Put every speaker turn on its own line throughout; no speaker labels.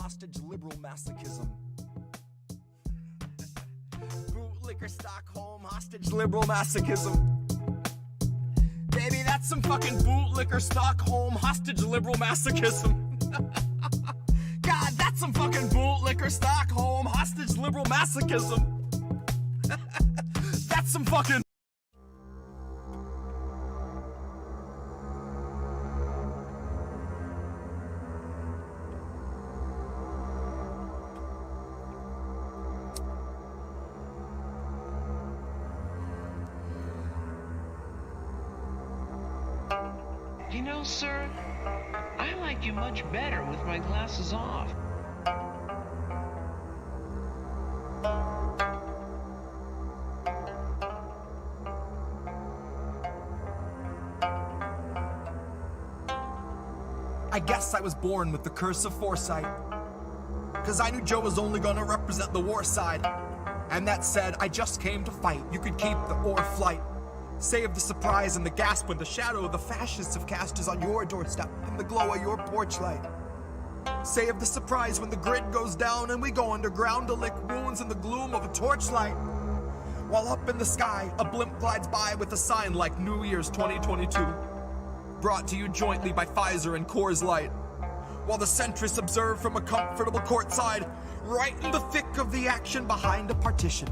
hostage liberal masochism. Bootlicker Stockholm hostage liberal masochism. Baby, that's some fucking bootlicker Stockholm hostage liberal masochism. God, that's some fucking bootlicker Stockholm hostage liberal masochism. That's some fucking...
You know, sir, I like you much better with my glasses off.
I guess I was born with the curse of foresight, 'cause I knew Joe was only gonna represent the war side. And that said, I just came to fight. You could keep the ore flight. Save the surprise and the gasp when the shadow of the fascists have cast is on your doorstep in the glow of your porch light. Save the surprise when the grid goes down and we go underground to lick wounds in the gloom of a torchlight. While up in the sky, a blimp glides by with a sign like New Year's 2022. Brought to you jointly by Pfizer and Coors Light. While the centrists observe from a comfortable courtside, right in the thick of the action behind a partition.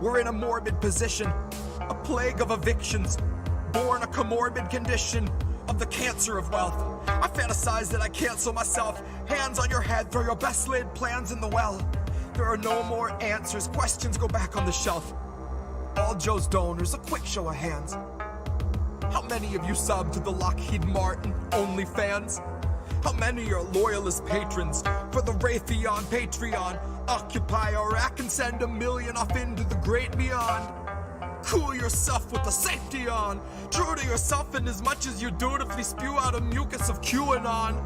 We're in a morbid position, a plague of evictions, born a comorbid condition of the cancer of wealth. I fantasize that I cancel myself, hands on your head, throw your best laid plans in the well. There are no more answers, questions go back on the shelf. All Joe's donors, a quick show of hands. How many of you sub to the Lockheed Martin OnlyFans? How many are loyalist patrons for the Raytheon Patreon? Occupy Iraq and send $1 million off into the great beyond. Cool yourself with the safety on. True to yourself in as much as you dutifully spew out a mucus of QAnon.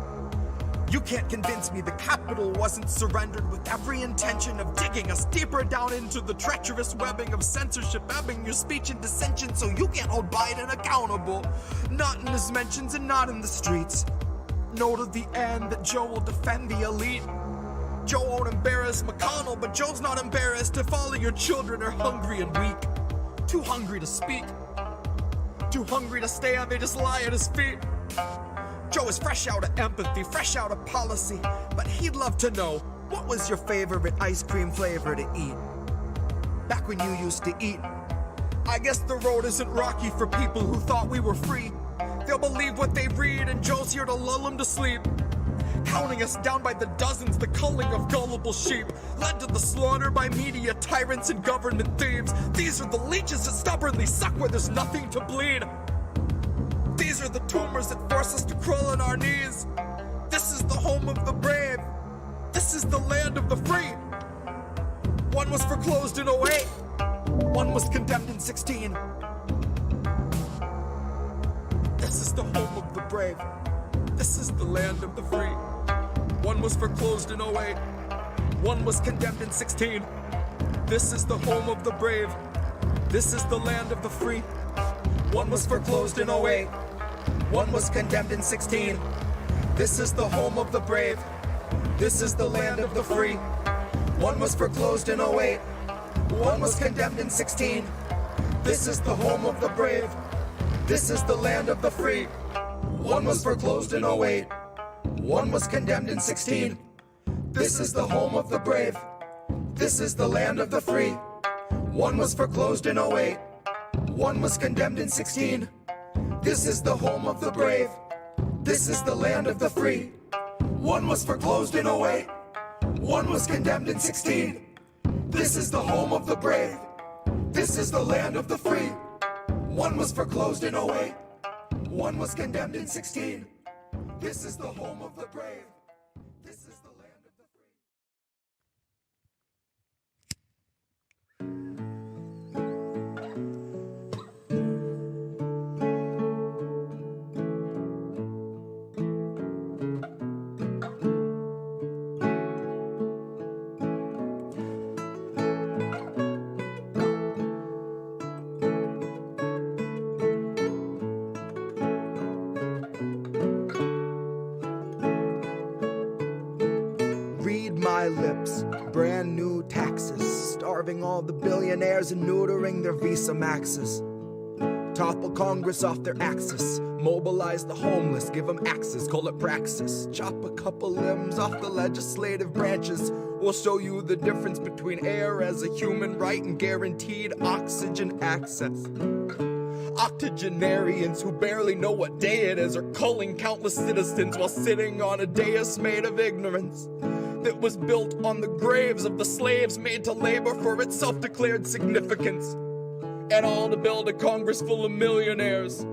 You can't convince me the capital wasn't surrendered with every intention of digging us deeper down into the treacherous webbing of censorship, ebbing your speech and dissension so you can't hold Biden accountable. Not in his mentions and not in the streets. Know to the end that Joe will defend the elite. Joe won't embarrass McConnell, but Joe's not embarrassed if all of your children are hungry and weak. Too hungry to speak. Too hungry to stand, they just lie at his feet. Joe is fresh out of empathy, fresh out of policy, but he'd love to know, what was your favorite ice cream flavor to eat? Back when you used to eat. I guess the road isn't rocky for people who thought we were free. They'll believe what they read, and Joe's here to lull them to sleep. Counting us down by the dozens, the culling of gullible sheep, led to the slaughter by media tyrants and government thieves. These are the leeches that stubbornly suck where there's nothing to bleed. These are the tumors that force us to crawl on our knees. This is the home of the brave. This is the land of the free. One was foreclosed in 08. One was condemned in 16. This is the home of the brave. This is the land of the free. One was foreclosed in 08. One was condemned in 16. This is the home of the brave. This is the land of the free. One was foreclosed in 08. One was condemned in 16. This is the home of the brave. This is the land of the free. One was foreclosed in 08. One was condemned in 16. This is the home of the brave. This is the land of the free. One was foreclosed in 08. One was condemned in 16. This is the home of the brave. This is the land of the free. One was foreclosed in 08. One was condemned in 16. This is the home of the brave. This is the land of the free. One was foreclosed in 08. One was condemned in 16. This is the home of the brave. This is the land of the free. One was foreclosed in 08. One was condemned in 16. This is the home of the brave. This is the land of the free. dry lips, brand new taxes, starving all the billionaires and neutering their Visa Maxes. Topple Congress off their axis, mobilize the homeless, give them axes, call it praxis. Chop a couple limbs off the legislative branches. We'll show you the difference between air as a human right and guaranteed oxygen access. Octogenarians who barely know what day it is are culling countless citizens while sitting on a dais made of ignorance that was built on the graves of the slaves made to labor for its self-declared significance. And all to build a Congress full of millionaires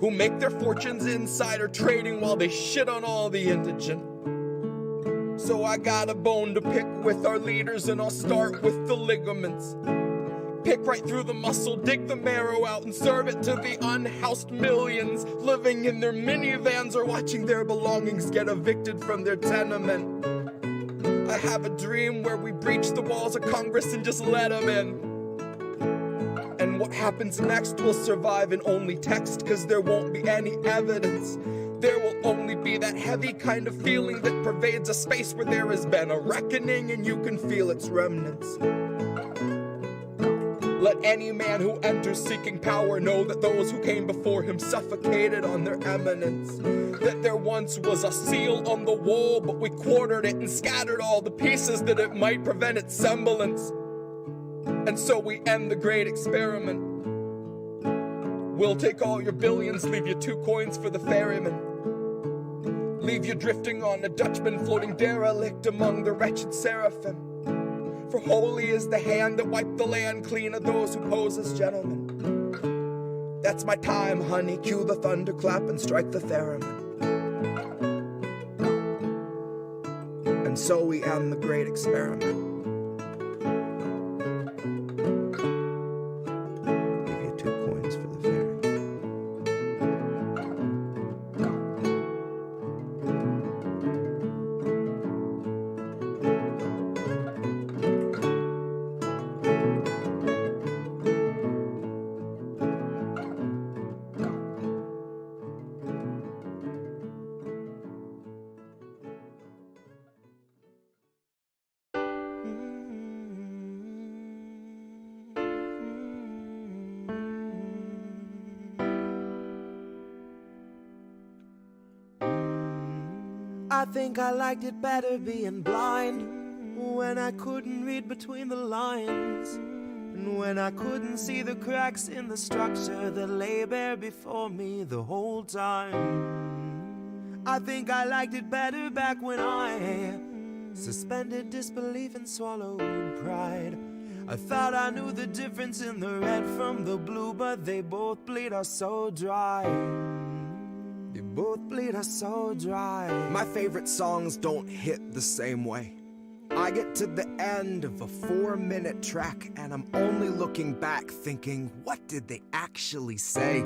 who make their fortunes insider trading while they shit on all the indigent. So I got a bone to pick with our leaders, and I'll start with the ligaments. Pick right through the muscle, dig the marrow out, and serve it to the unhoused millions living in their minivans or watching their belongings get evicted from their tenement. I have a dream where we breach the walls of Congress and just let them in. And what happens next will survive in only text, cause there won't be any evidence. There will only be that heavy kind of feeling that pervades a space where there has been a reckoning and you can feel its remnants. Let any man who enters seeking power know that those who came before him suffocated on their eminence. That there once was a seal on the wall, but we quartered it and scattered all the pieces that it might prevent its semblance. And so we end the great experiment. We'll take all your billions, leave you 2 coins for the ferryman. Leave you drifting on a Dutchman floating derelict among the wretched seraphim. For holy is the hand that wiped the land clean of those who pose as gentlemen. That's my time, honey, cue the thunderclap and strike the theremin. And so we end the great experiment. I think I liked it better being blind, when I couldn't read between the lines, and when I couldn't see the cracks in the structure that lay bare before me the whole time. I think I liked it better back when I suspended disbelief and swallowed pride. I thought I knew the difference in the red from the blue, but they both bleed us so dry. They both bleed us so dry. My favorite songs don't hit the same way. I get to the end of a 4-minute track and I'm only looking back thinking, what did they actually say?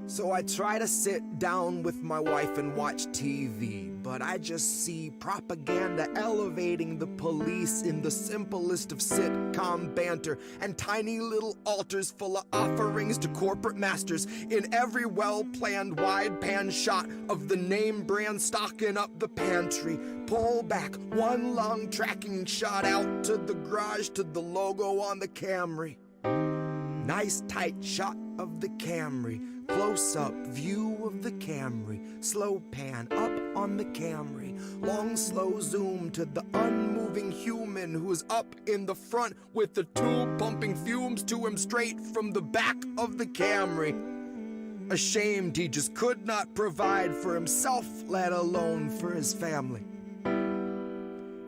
So I try to sit down with my wife and watch TV, but I just see propaganda elevating the police in the simplest of sitcom banter, and tiny little altars full of offerings to corporate masters in every well-planned wide pan shot of the name brand stocking up the pantry. Pull back one long tracking shot out to the garage to the logo on the Camry. Nice tight shot of the Camry. Close-up view of the Camry, slow pan up on the Camry, long slow zoom to the unmoving human who is up in the front with the tube pumping fumes to him straight from the back of the Camry. Ashamed he just could not provide for himself, let alone for his family.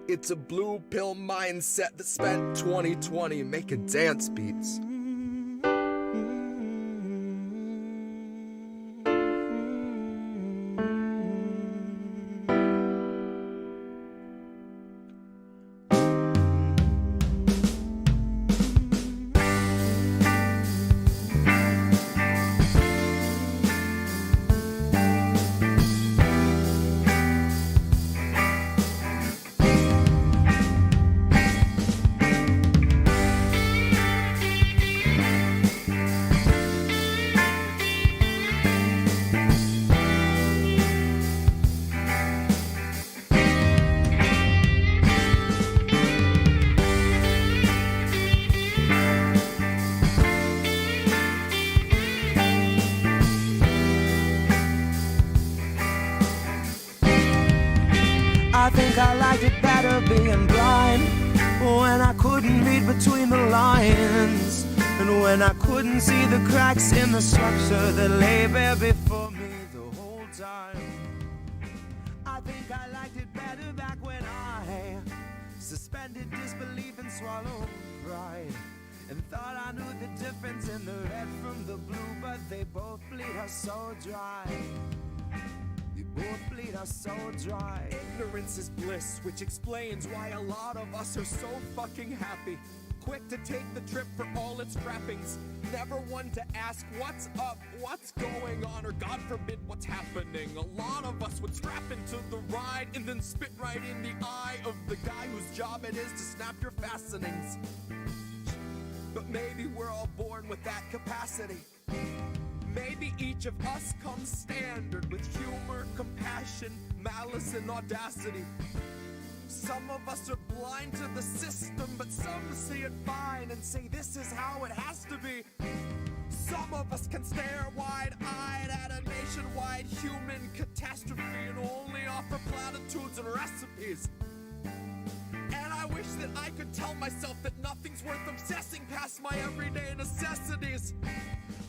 It's a blue pill mindset that spent 2020 making dance beats.
think I liked it better being blind, when I couldn't read between the lines, and when I couldn't see the cracks in the structure that lay bare before me the whole time. I think I liked it better back when I suspended disbelief and swallowed pride, and thought I knew the difference in the red from the blue, but they both bleed us so dry. They both bleed us so dry.
Ignorance is bliss, which explains why a lot of us are so fucking happy. Quick to take the trip for all its trappings. Never one to ask what's up, what's going on, or God forbid what's happening. A lot of us would strap into the ride and then spit right in the eye of the guy whose job it is to snap your fastenings. But maybe we're all born with that capacity. Maybe each of us comes standard with humor, compassion, malice, and audacity. Some of us are blind to the system, but some see it fine and say this is how it has to be. Some of us can stare wide-eyed at a nationwide human catastrophe and only offer platitudes and recipes. And I wish that I could tell myself that nothing's worth obsessing past my everyday necessities.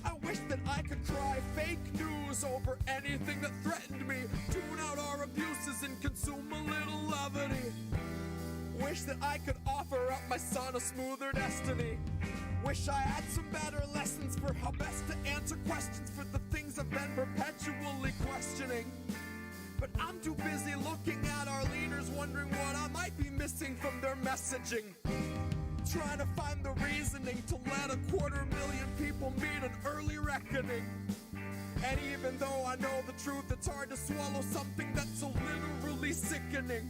I wish that I could cry fake news over anything that threatened me, tune out our abuses and consume a little levity. Wish that I could offer up my son a smoother destiny. Wish I had some better lessons for how best to answer questions for the things I've been perpetually questioning. But I'm too busy looking at our leaders, wondering what I might be missing from their messaging. Trying to find the reasoning to let 250,000 people meet an early reckoning. And even though I know the truth, it's hard to swallow something that's so literally sickening.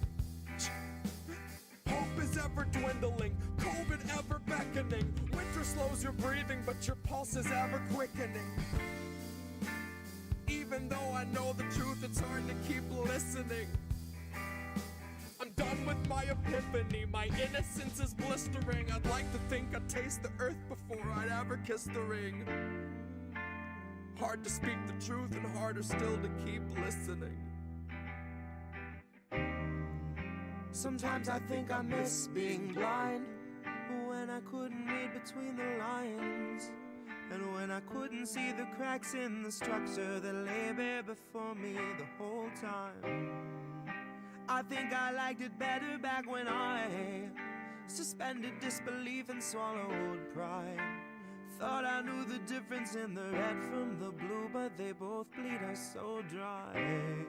Hope is ever dwindling, COVID ever beckoning. Winter slows your breathing, but your pulse is ever quickening. Even though I know the truth, it's hard to keep listening. I'm done with my epiphany, my innocence is blistering. I'd like to think I'd taste the earth before I'd ever kiss the ring. Hard to speak the truth and harder still to keep listening.
Sometimes I think I miss being blind, when I couldn't read between the lines, and when I couldn't see the cracks in the structure that lay bare before me the whole time. I think I liked it better back when I suspended disbelief and swallowed pride. Thought I knew the difference in the red from the blue, but they both bleed us so dry.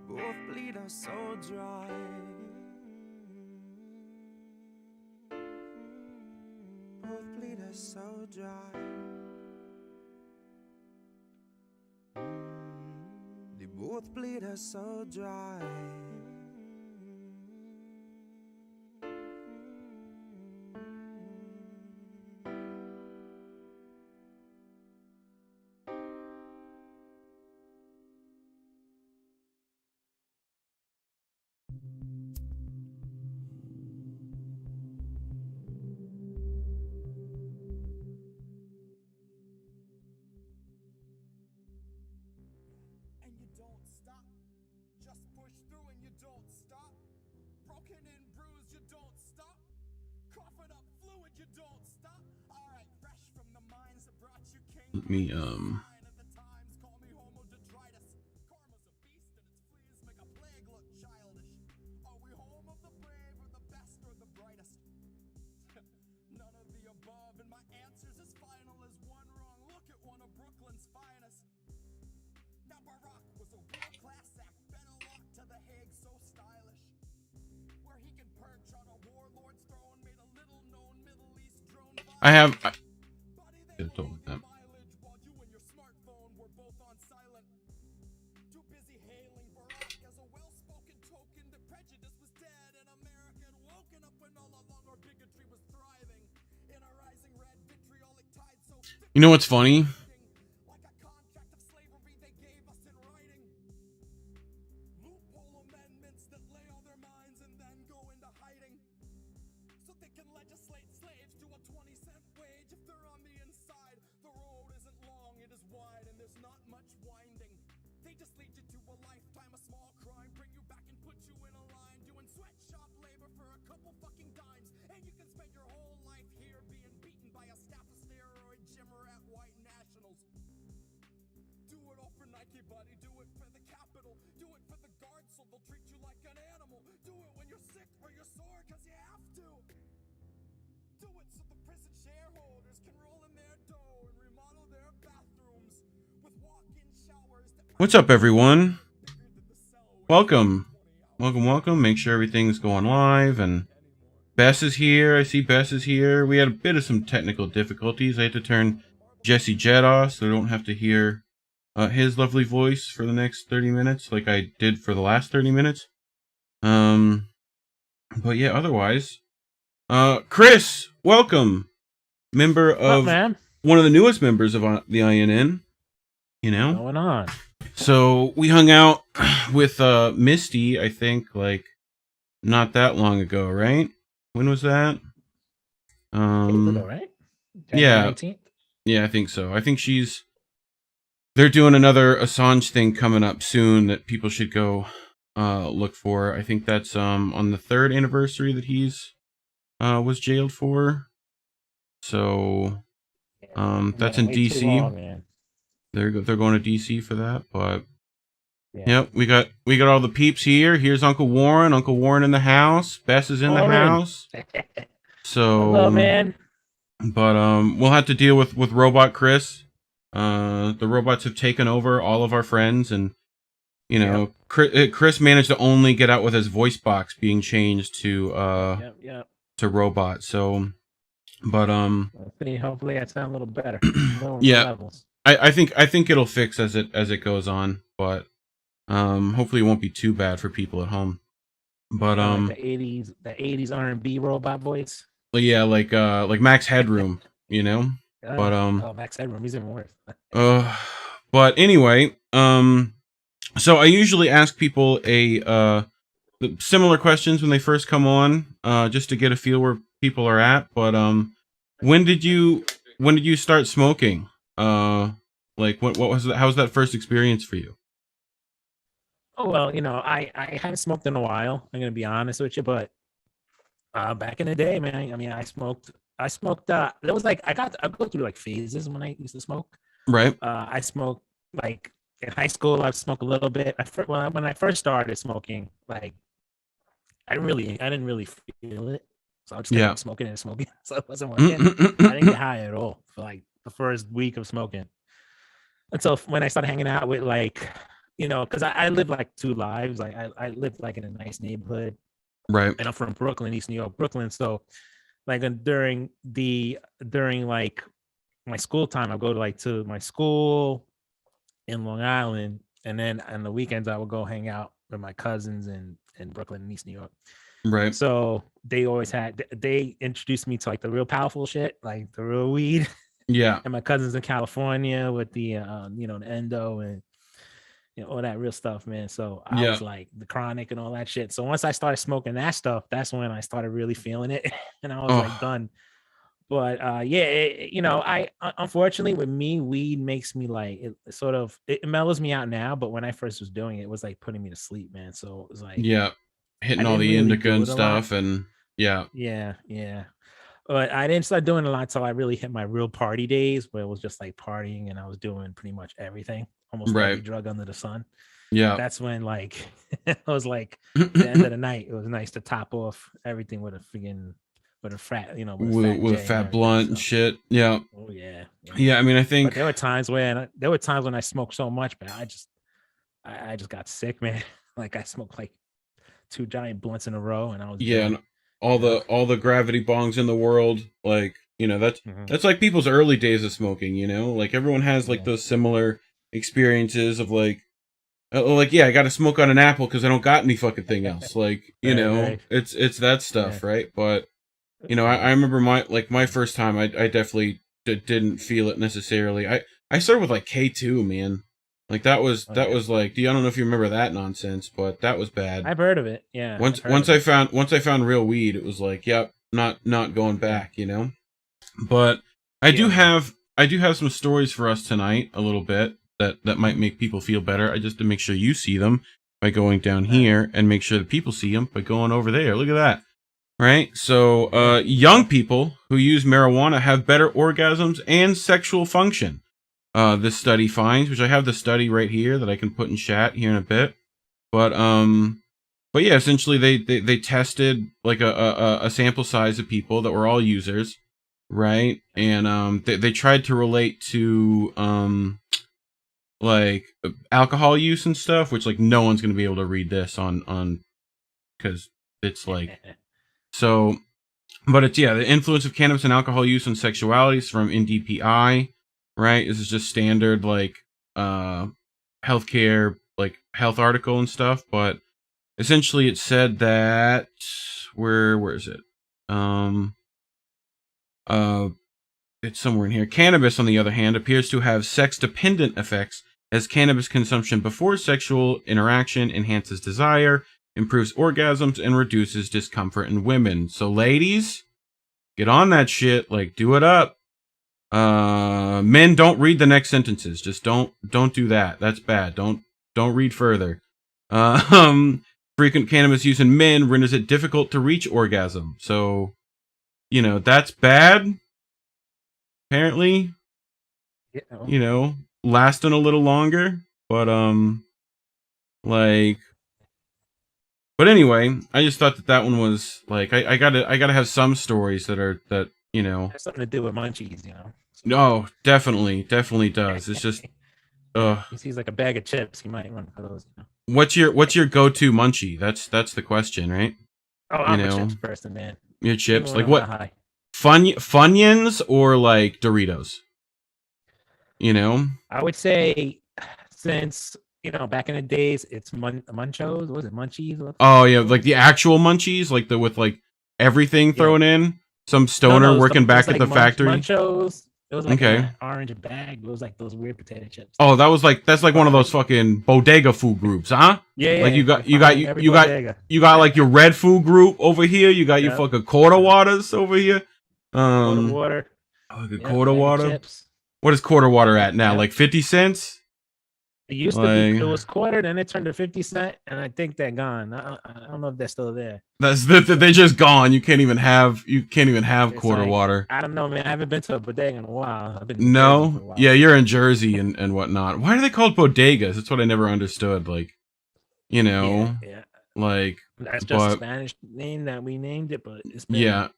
Both bleed us so dry. Both bleed us so dry. They both bleed us so dry.
Let me I have could have told him that. You know what's funny?
Everybody do it for the capital. Do it for the guards so they'll treat you like an animal. Do it when you're sick or you're sore cause you have to. Do it so the prison shareholders can roll in their dough and remodel their bathrooms with walk-in showers that
What's up, everyone? Welcome. Welcome. Make sure everything's going live. And Bess is here. I see Bess is here. We had a bit of some technical difficulties. I had to turn Jesse Jett off so I don't have to hear his lovely voice for the next 30 minutes like I did for the last 30 minutes. But yeah, otherwise, Kris, welcome. Member of one of the newest members of the INN. You know,
what's going on?
So we hung out with Misty, I think, like not that long ago, right? When was that?
Right?
Yeah. 19th? Yeah, I think so. I think they're doing another Assange thing coming up soon that people should go look for. I think that's on the 3rd anniversary that he's was jailed for. So that's in DC. Long, they're going to DC for that, but yep, we got all the peeps here. Here's Uncle Warren in the house. Bess is in the house. So
hello, man.
But we'll have to deal with Robot Kris. The robots have taken over all of our friends, and you know, Kris managed to only get out with his voice box being changed to to robot. So, but
hopefully I sound a little better.
Yeah. Levels. I think it'll fix as it goes on, but hopefully it won't be too bad for people at home. But
the 80s R&B robot voice.
Yeah, like Max Headroom, you know. But
Max Headroom, he's even worse.
But anyway, so I usually ask people similar questions when they first come on, just to get a feel where people are at. But when did you start smoking? Like what was that? How was that first experience for you?
Oh well, you know, I haven't smoked in a while. I'm gonna be honest with you, but back in the day, man. I mean, I smoked. There was like I go through like phases when I used to smoke.
Right.
I smoked like in high school. I smoked a little bit. When I first started smoking, like I didn't really feel it. So I was just smoking and smoking. So it wasn't working. I didn't get high at all for like the first week of smoking. Until when I started hanging out with like, you know, because I live like 2 lives. Like I live like in a nice neighborhood.
Right.
And I'm from Brooklyn, East New York, Brooklyn. So like during like my school time, I go to my school in Long Island. And then on the weekends I would go hang out with my cousins in Brooklyn and East New York.
Right.
So they introduced me to like the real powerful shit, like the real weed.
Yeah.
And my cousins in California with the the endo and all that real stuff, man. So I was like the chronic and all that shit. So once I started smoking that stuff, that's when I started really feeling it, and I was like done. But I unfortunately with me, weed makes me like it mellows me out now. But when I first was doing it, it was like putting me to sleep, man. So it was like
hitting all the indica and stuff, and yeah.
But I didn't start doing a lot until I really hit my real party days, where it was just like partying and I was doing pretty much everything, almost every drug under the sun.
Yeah,
that's when like it was like the end of the night. It was nice to top off everything with a fat, with a fat
blunt and shit. Yeah.
Oh yeah.
Yeah, I mean, I think
there were times when I smoked so much, but I just got sick, man. Like I smoked like 2 giant blunts in a row, and I was
and all the gravity bongs in the world, like, you know, that's like people's early days of smoking, you know, like everyone has like those similar experiences of like I got to smoke on an apple because I don't got any fucking thing else, like, you know, it's that stuff, right? But you know, I remember my first time, I definitely didn't feel it necessarily. I started with like K2, man. Like that was like, I don't know if you remember that nonsense, but that was bad.
I've heard of it. Yeah.
Once I found real weed, it was like, yep, not going back, you know. But I do have some stories for us tonight, a little bit that might make people feel better. I just to make sure you see them by going down here, and make sure that people see them by going over there. Look at that. Right? So, young people who use marijuana have better orgasms and sexual function. this study finds, which I have the study right here that I can put in chat here in a bit. But yeah, essentially they tested like a sample size of people that were all users, right? And they tried to relate to like alcohol use and stuff, which like no one's gonna be able to read this on because it's like so. But it's, yeah, the influence of cannabis and alcohol use on sexuality is from NDPI, right? This is just standard, like, healthcare, like, health article and stuff. But essentially it said that, where is it? It's somewhere in here. Cannabis, on the other hand, appears to have sex-dependent effects, as cannabis consumption before sexual interaction enhances desire, improves orgasms, and reduces discomfort in women. So ladies, get on that shit. Like, do it up. Men, don't read the next sentences. Just don't do that. That's bad. Don't read further. Frequent cannabis use in men renders it difficult to reach orgasm. So, you know, that's bad. Apparently, you know, lasting a little longer, but like. But anyway, I just thought that one was like I gotta have some stories that you know.
Has something to do with munchies, you know.
No, definitely does. It's just,
He sees like a bag of chips. He might run for those. You know?
What's your go-to munchie? That's the question, right?
Oh, I'm a chips person, man.
Your chips,
Even
like what? Funyuns or like Doritos? You know,
I would say since. You know, back in the days, it's Munchos. What was it, Munchies?
Oh yeah, like the actual Munchies, like the with like everything thrown in. Some stoner working back at the factory.
Munchos. It was like an orange bag. It was like those weird potato chips.
Oh, that's like one of those fucking bodega food groups, huh?
Yeah.
Like you got like your red food group over here. You got your fucking quarter waters over here.
Quarter water.
Oh, the quarter water. Chips. What is quarter water at now? Like 50 cents?
It used to be, it was quarter, then it turned to 50 cents, and I think they're gone. I don't know if they're still there.
They're just gone. You can't even have quarter
like,
water.
I don't know, man. I haven't been to a bodega in a while.
I've been yeah, you're in Jersey and whatnot. Why are they called bodegas? That's what I never understood. Like, you know, like
that's just a Spanish name that we named it, but it's been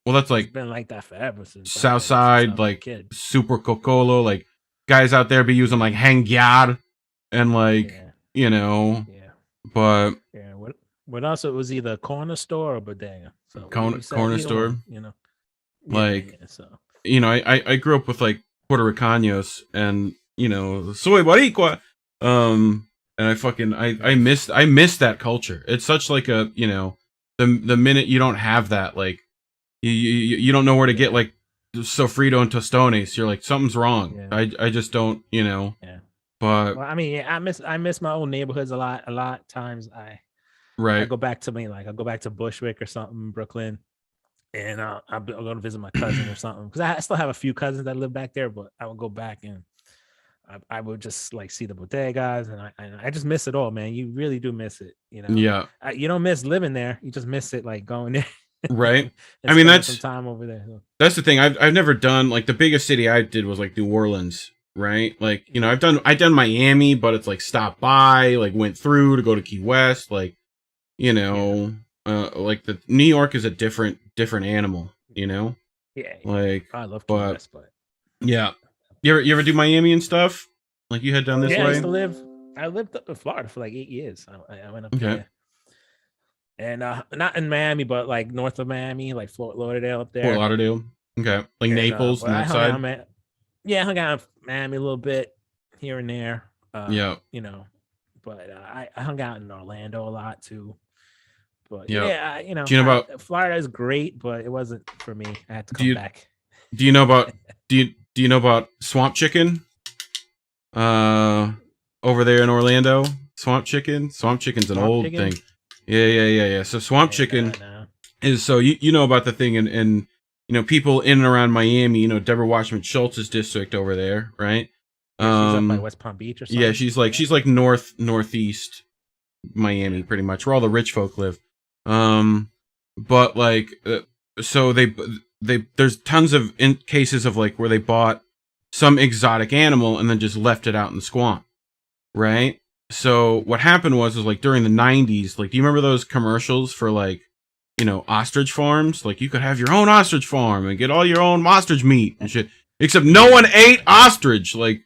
well, that's like
it's been like that forever since
Southside, like Super Cocolo, like guys out there be using like hangyard. And like you know, but
what else? It was either corner store or bodega. So
corner store,
you know,
like you know, I grew up with like Puerto Ricanos and you know, soy boricua, and I miss that culture. It's such like a you know, the minute you don't have that, like you don't know where to get like sofrito and tostones, you're like something's wrong. I just don't, you know. But
well, I mean, I miss my old neighborhoods a lot. A lot of times I go back to Bushwick or something, Brooklyn, and I'll go to visit my cousin or something because I still have a few cousins that live back there. But I would go back and I would just like see the bodegas, and I just miss it all, man. You really do miss it, you know.
Yeah,
you don't miss living there. You just miss it, like going there.
Right. I mean, that's
some time over there. So.
That's the thing. I've never done like the biggest city I did was like New Orleans. Right, like you know, I've done Miami, but it's like stopped by, like went through to go to Key West, like you know, like the New York is a different animal, you know.
Yeah,
like
I love Key West, but
yeah, you ever do Miami and stuff? Like you had done this way.
I lived up in Florida for like 8 years. I went up there, and not in Miami, but like north of Miami, like Fort Lauderdale up there.
Fort Lauderdale, okay, like Naples on that side.
Yeah, I hung out in Miami a little bit here and there. You know, but I hung out in Orlando a lot too. But you know,
do you know about
Florida is great, but it wasn't for me. I had to come back.
Do you know about do you know about swamp chicken? Over there in Orlando, swamp chicken's an old thing. Yeah. So swamp chicken is so you know about the thing and you know, people in and around Miami, you know, Deborah Watchman Schultz's district over there, right?
She's up by West Palm Beach or something.
Yeah, she's like northeast Miami, pretty much, where all the rich folk live. But like, so they there's tons of cases of like where they bought some exotic animal and then just left it out in the swamp, right? So what happened was like during the 90s, like, do you remember those commercials for like, you know, ostrich farms? Like you could have your own ostrich farm and get all your own ostrich meat and shit. Except no one ate ostrich. Like,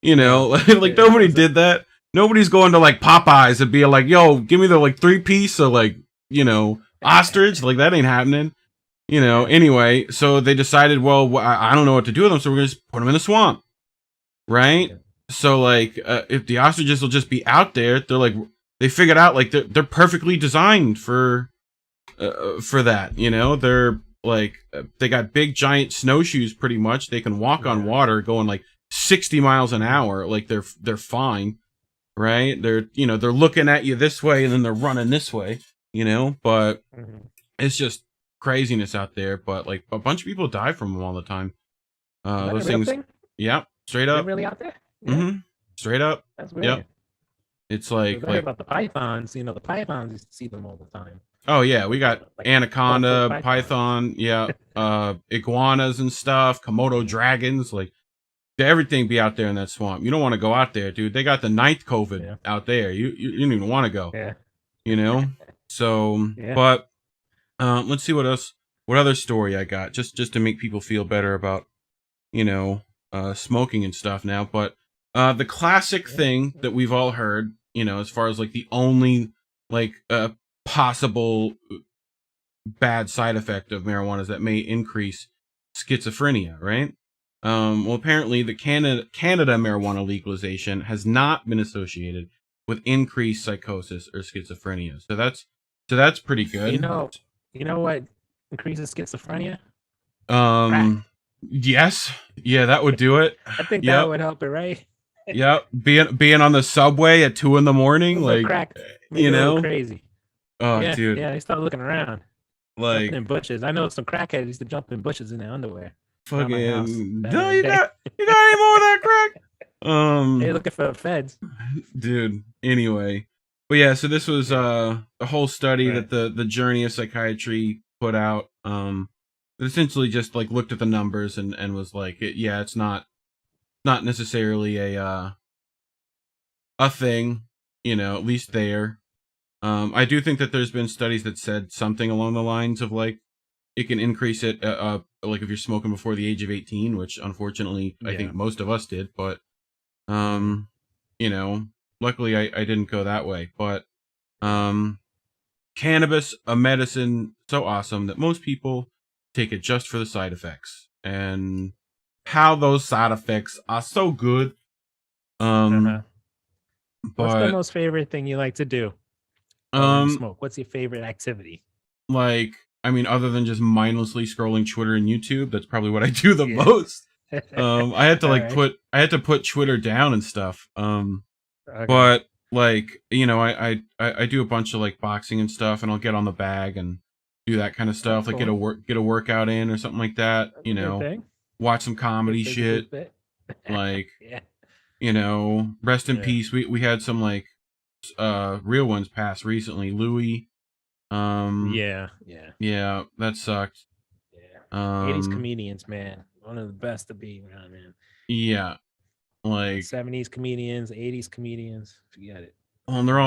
you know, like nobody did that. Nobody's going to like Popeyes and be like, yo, give me the like 3-piece of like, you know, ostrich. Like that ain't happening. You know, anyway, so they decided, well, I don't know what to do with them, so we're going to just put them in the swamp. Right? Yeah. So, like, if the ostriches will just be out there, they're like, they figured out, like, they're perfectly designed for that, you know? They're, like, they got big, giant snowshoes, pretty much. They can walk on water going, like, 60 miles an hour. Like, they're fine, right? They're, you know, they're looking at you this way, and then they're running this way, you know? But it's just craziness out there, but like a bunch of people die from them all the time. Those things, yeah, straight up.
They're really out there? Yeah.
Mm-hmm. Straight up.
That's weird.
Yep. It's like
about the pythons. You know, the pythons, you see them all the time.
Oh yeah, we got like anaconda, python, yeah, iguanas and stuff, Komodo dragons. Like everything be out there in that swamp. You don't want to go out there, dude. They got the 9th COVID out there. You don't even want to go.
Yeah.
You know. So, but. Let's see what other story I got, just to make people feel better about, you know, smoking and stuff now. But the classic thing that we've all heard, you know, as far as like the only like possible bad side effect of marijuana is that may increase schizophrenia, right? Well, apparently the Canada marijuana legalization has not been associated with increased psychosis or schizophrenia. So that's pretty good.
You know what increases schizophrenia?
Crack. Yes. Yeah, that would do it.
I think that would help it, right?
Yep. Being on the subway at 2 a.m, like
crack,
you know,
crazy.
Oh,
yeah,
dude.
Yeah, they start looking around.
Like
in bushes. I know some crackheads used to jump in bushes in their underwear.
Fucking no, you got any more of that crack?
They're looking for the feds.
Dude. Anyway. But yeah, so this was a whole study that the Journey of Psychiatry put out. It essentially just like looked at the numbers and was like, it's not necessarily a thing, you know, at least there. I do think that there's been studies that said something along the lines of like it can increase it like if you're smoking before the age of 18, which unfortunately I think most of us did, but you know, luckily I didn't go that way. But cannabis, a medicine so awesome that most people take it just for the side effects, and how those side effects are so good. But
what's the most favorite thing you like to do? Smoke. What's your favorite activity?
Like, I mean, other than just mindlessly scrolling Twitter and YouTube, that's probably what I do the most. I had to like put Twitter down and stuff. Okay. But like, you know, I do a bunch of like boxing and stuff, and I'll get on the bag and do that kind of stuff. Like get a workout in or something like that. You know, watch some comedy shit. Like, you know, rest in peace. We had some like real ones pass recently. Louis. Yeah, that sucked.
Yeah. 80s comedians, man. One of the best to be around, man.
Yeah. Like
70s comedians, 80s comedians, forget it.
Oh, and they're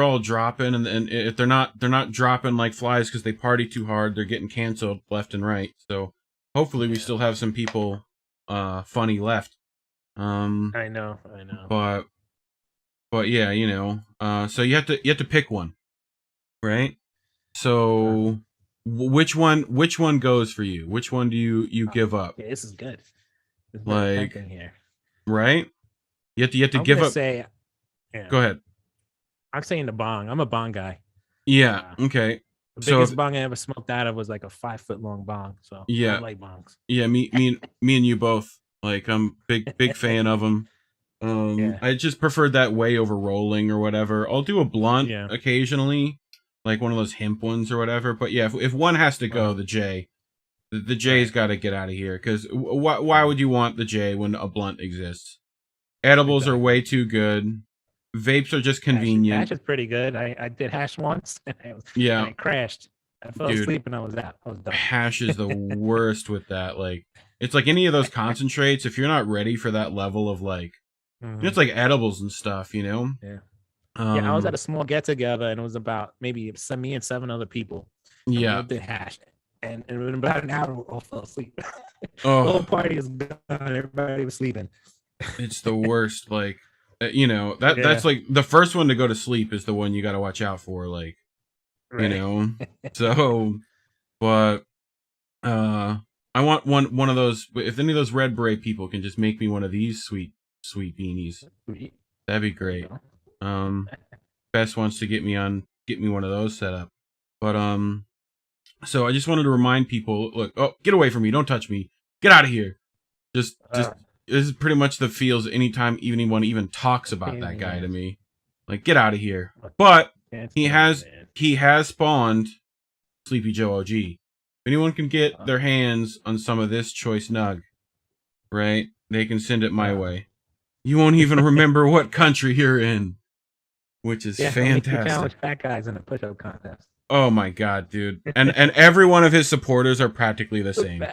all dropping, and if they're not dropping like flies because they party too hard, they're getting canceled left and right. So hopefully we still have some people funny left.
I know.
But yeah, you know, so you have to pick one, right? So which one goes for you? Which one do you give up?
Yeah, this is good. This is
like
here.
Right? You have to give up. Go ahead.
I'm saying the bong. I'm a bong guy.
Yeah. Okay.
The biggest bong I ever smoked out of was like a 5-foot long bong. So
yeah,
I like bongs.
Yeah, me and you both. Like I'm big fan of them. I just preferred that way over rolling or whatever. I'll do a blunt occasionally, like one of those hemp ones or whatever. But yeah, if one has to go, the J. The J's got to get out of here, because why would you want the J when a blunt exists? Edibles are way too good. Vapes are just convenient.
Hash is pretty good. I did hash once. And I crashed. I fell
Dude,
asleep and I was out. I was done.
hash is the worst with that. Like, it's like any of those concentrates. If you're not ready for that level of like, it's like edibles and stuff, you know?
Yeah. Yeah, I was at a small get together and it was about maybe me and 7 other people. And we all did hash. And in about an hour, we all fell asleep. The whole party is gone. Everybody was sleeping.
It's the worst. Like, you know, that's like the first one to go to sleep is the one you got to watch out for. Like, you know, so, but, I want one of those. If any of those red beret people can just make me one of these sweet beanies, that'd be great. Best wants to get me one of those set up. But, so I just wanted to remind people, look, oh, get away from me. Don't touch me. Get out of here. Just, this is pretty much the feels anytime anyone even talks about that guy to me. Like, get out of here. But he has spawned Sleepy Joe OG. If anyone can get their hands on some of this choice nug, right? They can send it my way. You won't even remember what country you're in, which is fantastic.
Challenge fat guys in a push-up contest.
Oh my god, dude! And every one of his supporters are practically the same.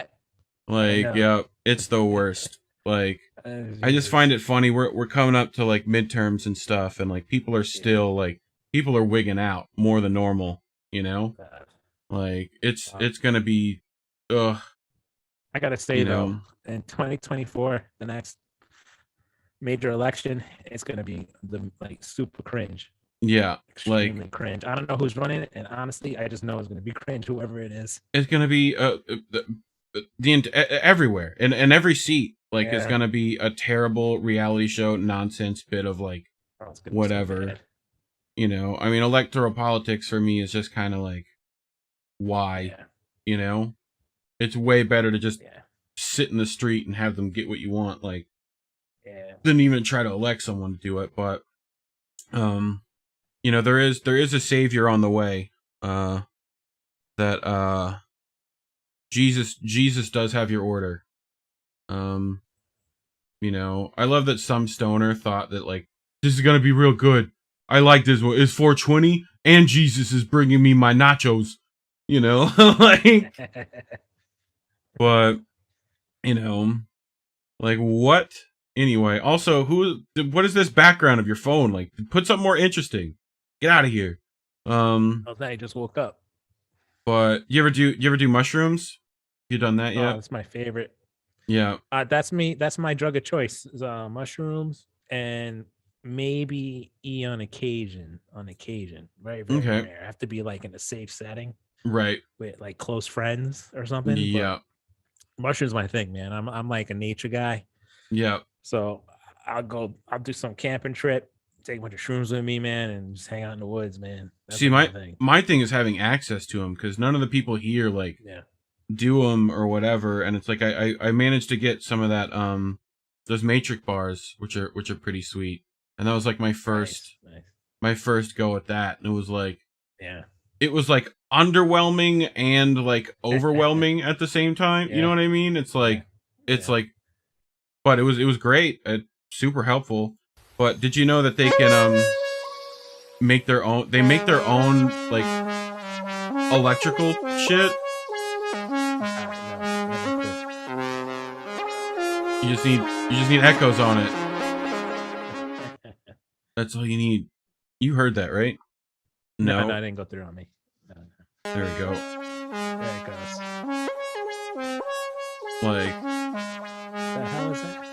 Like, yeah, it's the worst. Like, I just find it funny. We're coming up to like midterms and stuff, and like people are still like wigging out more than normal. You know, like it's gonna be. I
gotta say though, in 2024, the next major election, it's gonna be super cringe.
Yeah,
extremely
like
cringe. I don't know who's running it, and honestly, I just know it's gonna be cringe, whoever it is.
It's gonna be everywhere and every seat. Like, it's gonna be a terrible reality show nonsense bit of like whatever. So, you know, I mean, electoral politics for me is just kind of like, why? You know, it's way better to just sit in the street and have them get what you want, like, than even try to elect someone to do it. But, you know, there is a savior on the way. That Jesus does have your order. You know, I love that some stoner thought that like this is gonna be real good. I like this one. It's 420 and Jesus is bringing me my nachos. You know, like, but you know, like what? Anyway, also, what is this background of your phone? Like, put something more interesting. Get out of here.
I just woke up.
But you ever do mushrooms? You done that yet?
That's my favorite.
Yeah.
That's me. That's my drug of choice. Is, mushrooms and maybe on occasion. Very, very rare. I have to be like in a safe setting.
Right.
With like close friends or something.
Yeah.
But mushrooms my thing, man. I'm like a nature guy.
Yeah.
So I'll do some camping trip, take a bunch of shrooms with me, man, and just hang out in the woods, man. That's
see, my thing is having access to them, because none of the people here like do them or whatever, and it's like I managed to get some of that those matrix bars, which are pretty sweet, and that was like my first go at that, and it was like it was like underwhelming and like overwhelming at the same time. You know what I mean? It's like like, but it was great, super helpful. But did you know that they can make their own? They make their own like electrical shit. You just need echoes on it. That's all you need. You heard that, right?
No, I didn't go through on me. No.
There we go.
There it goes.
Like,
what the hell is that?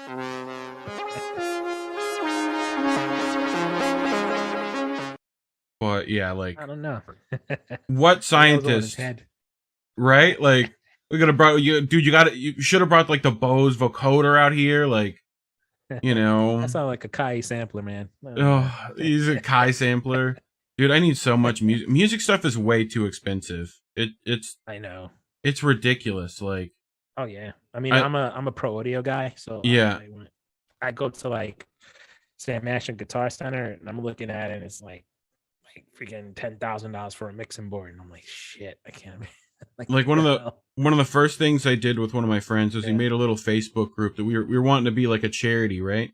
but yeah, like,
I don't know.
What scientist, right? Like, we could have brought you, dude. You should have brought like the Bose vocoder out here, like, you know.
That sounds like a Kai sampler, man.
Oh, he's a Kai sampler, dude. I need so much music. Music stuff is way too expensive. It's.
I know.
It's ridiculous. Like.
Oh yeah. I mean, I'm a pro audio guy, so
yeah.
I go to like Sam Action Guitar Center, and I'm looking at it, and it's like freaking $10,000 for a mixing board, and I'm like, shit, I can't.
like one of the first things I did with one of my friends was he made a little Facebook group that we were wanting to be like a charity, right?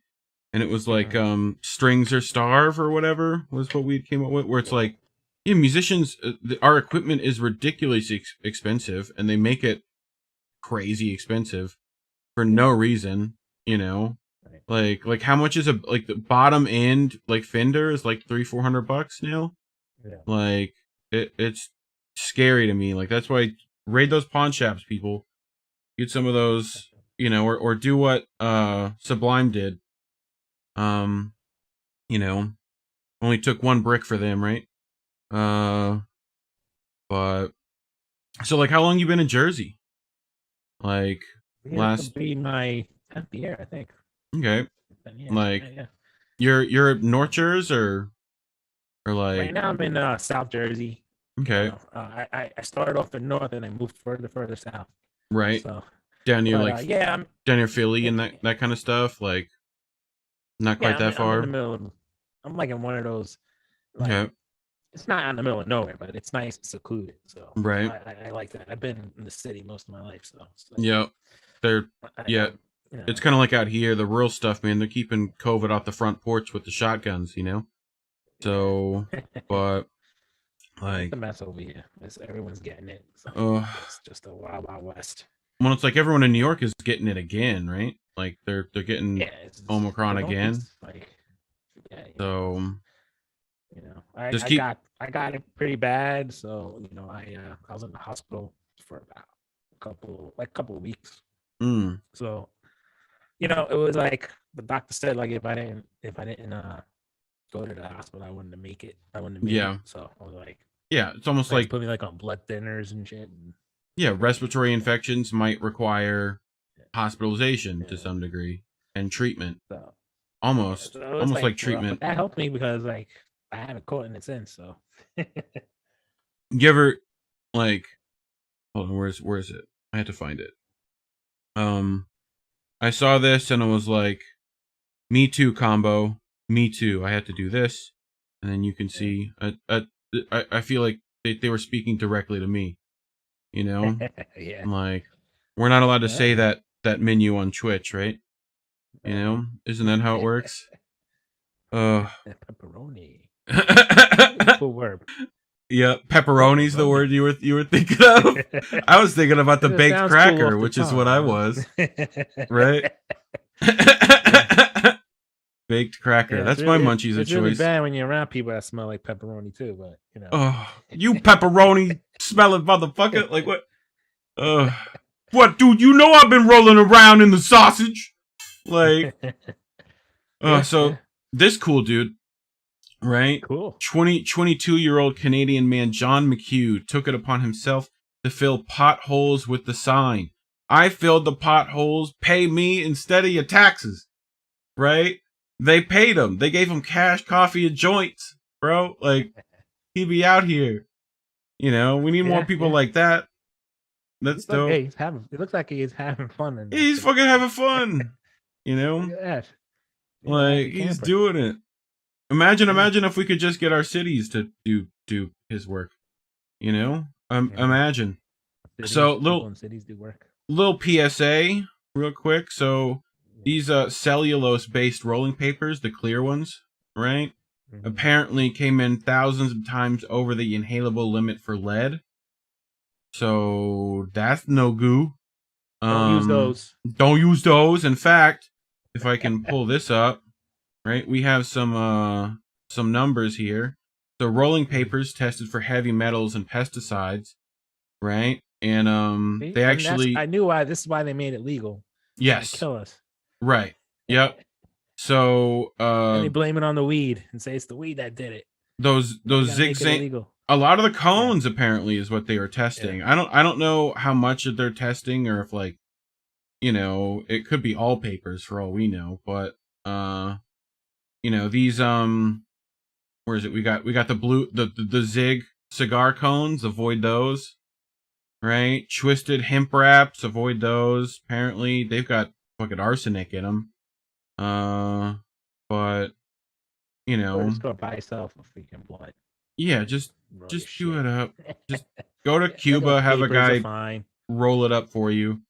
And it was like Strings or Starve or whatever was what we came up with, where it's like, Yeah, musicians, our equipment is ridiculously expensive, and they make it crazy expensive for no reason, you know. Like how much is like the bottom end like Fender is like $300-400 now.
Yeah.
Like it's scary to me. Like that's why raid those pawn shops, people. Get some of those, you know, or do what Sublime did. You know, only took one brick for them, right? But so like how long you been in Jersey? Like last
be my 10th year, I think.
Okay.
Yeah,
like
yeah.
You're North Jersey or like
right now I'm in South Jersey.
Okay.
You know, I started off the north and I moved further south.
Right.
So
down near
but, I'm
down near Philly and that kind of stuff, like not quite that far.
I'm in the middle of, I'm like in one of those like
Okay.
it's not in the middle of nowhere, but it's nice and secluded. So
Right.
I like that. I've been in the city most of my life, so
Yeah. They're yeah.
You know,
It's kind of like out here, the real stuff, man. They're keeping COVID off the front porch with the shotguns, you know. So, but like
it's a mess over here. Everyone's getting it. So it's just a wild west.
Well, it's like everyone in New York is getting it again, right? Like they're getting Omicron again.
Like,
so,
you know, I got it pretty bad. So, you know, I was in the hospital for about a couple of weeks. So, you know, it was like the doctor said, like if I didn't go to the hospital, I wouldn't make it. So I was like,
yeah, it's almost like
put me like on blood thinners and shit.
Yeah, respiratory infections might require hospitalization to some degree and treatment.
So,
almost like treatment.
But that helped me because like I haven't caught in it since. So
you ever like hold on, where is it? I had to find it. I saw this and it was like me too combo. Me too. I had to do this. And then you can see I feel like they were speaking directly to me. You know?
Yeah.
Like we're not allowed to say that menu on Twitch, right? You know? Isn't that how it works?
Pepperoni. Cool verb.
Yeah, pepperoni's the word you were thinking of. I was thinking about the baked cracker, which is what I was. Right? Baked cracker.
Yeah,
that's my munchies of
choice. It's really bad when you're around people that smell like pepperoni too, but you know.
Oh, you pepperoni smelling motherfucker. Like what? What, dude? You know I've been rolling around in the sausage. Like so this cool dude, right?
Cool.
22-year-old Canadian man John McHugh took it upon himself to fill potholes with the sign, "I filled the potholes, pay me instead of your taxes." Right? They paid him. They gave him cash, coffee, and joints, bro. Like, he be out here. You know, we need more people like that. That's dope.
Hey, it looks like he's having fun.
He's fucking having fun. You know?
Look at that.
Like, he's doing it. Imagine if we could just get our cities to do his work. You know? Imagine. So, little PSA, real quick. So, these cellulose-based rolling papers, the clear ones, right? Mm-hmm. Apparently came in thousands of times over the inhalable limit for lead. So that's no goo.
Don't use those.
Don't use those. In fact, if I can pull this up, right? We have some numbers here. So rolling papers tested for heavy metals and pesticides, right? And they actually
I knew why. This is why they made it legal.
Yes.
Kill us.
Right. Yep. So
and they blame it on the weed and say it's the weed that did it.
Those zigzag. A lot of the cones apparently is what they are testing. Yeah. I don't know how much of they're testing or if like, you know, it could be all papers for all we know. But you know, these where is it? We got the zig cigar cones. Avoid those. Right. Twisted hemp wraps. Avoid those. Apparently they've got fucking arsenic in them. But you know,
just go buy yourself a freaking blunt.
Yeah, just do it up. Just go to Cuba, have a guy roll it up for you.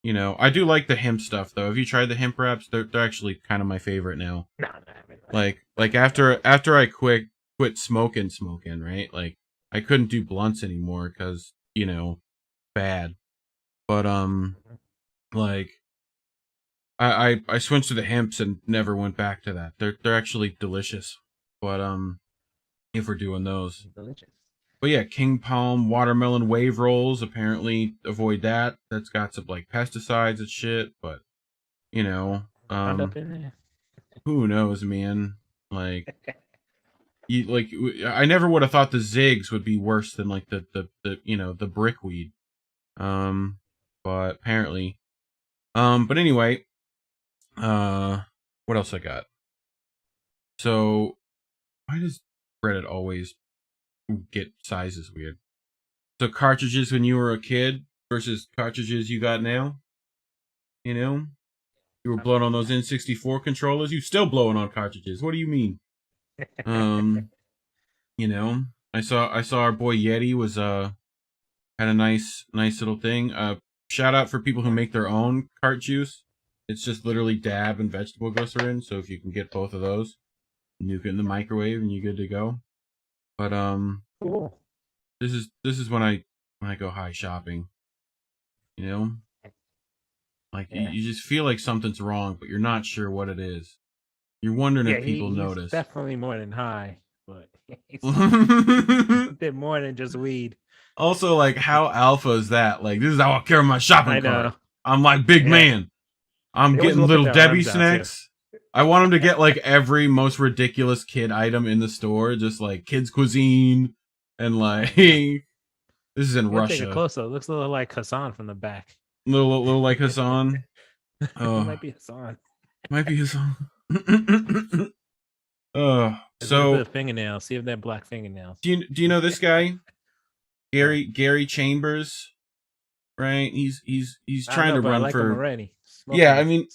You know, I do like the hemp stuff though. Have you tried the hemp wraps? They're actually kind of my favorite now.
No,
like after I quit quit smoking, right? Like I couldn't do blunts anymore because, bad. But like I switched to the hemps and never went back to that. They're actually delicious. But if we're doing those.
Delicious.
But yeah, king palm, watermelon wave rolls, apparently avoid that. That's got some like pesticides and shit, but
Up in there.
who knows, man? Like I never would have thought the zigs would be worse than like the the brickweed. But apparently. But anyway, what else I got? So why does Reddit always get sizes weird? So cartridges when you were a kid versus cartridges you got now? You were blowing on those N64 controllers. You still blowing on cartridges. What do you mean? I saw our boy Yeti was had a nice little thing. Shout out for people who make their own cart juice. It's just literally dab and vegetable glycerin. So if you can get both of those, nuke it in the microwave and you're good to go. But
Cool.
this is when I go high shopping. Like you just feel like something's wrong, but you're not sure what it is. You're wondering if people notice.
Definitely more than high, but a bit more than just weed.
Also, like, how alpha is that? Like, this is how I carry my shopping cart. I'm like big man. I'm getting little Debbie snacks. I want him to get like every most ridiculous kid item in the store, just like kids cuisine and like this is in Russia.
Take it closer. It looks a little like Hassan from the back.
Little like Hassan. Oh,
It might be Hassan.
Might be Hassan.
So the fingernails. See if they're black fingernails.
Do you know this guy? Gary Chambers, right? He's trying to run for.
Him already.
Yeah, I mean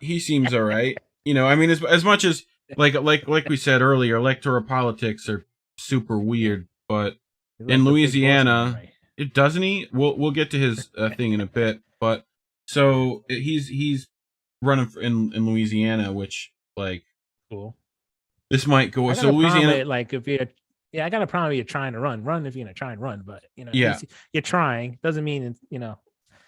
he seems all right. I mean as much as like we said earlier, electoral politics are super weird, but in Louisiana, it doesn't he? We'll get to his thing in a bit, but so he's running in Louisiana, which like
cool.
This might go so Louisiana.
With, like if you're I got a problem if you're trying to run if you're gonna try and run, but
yeah,
you're trying doesn't mean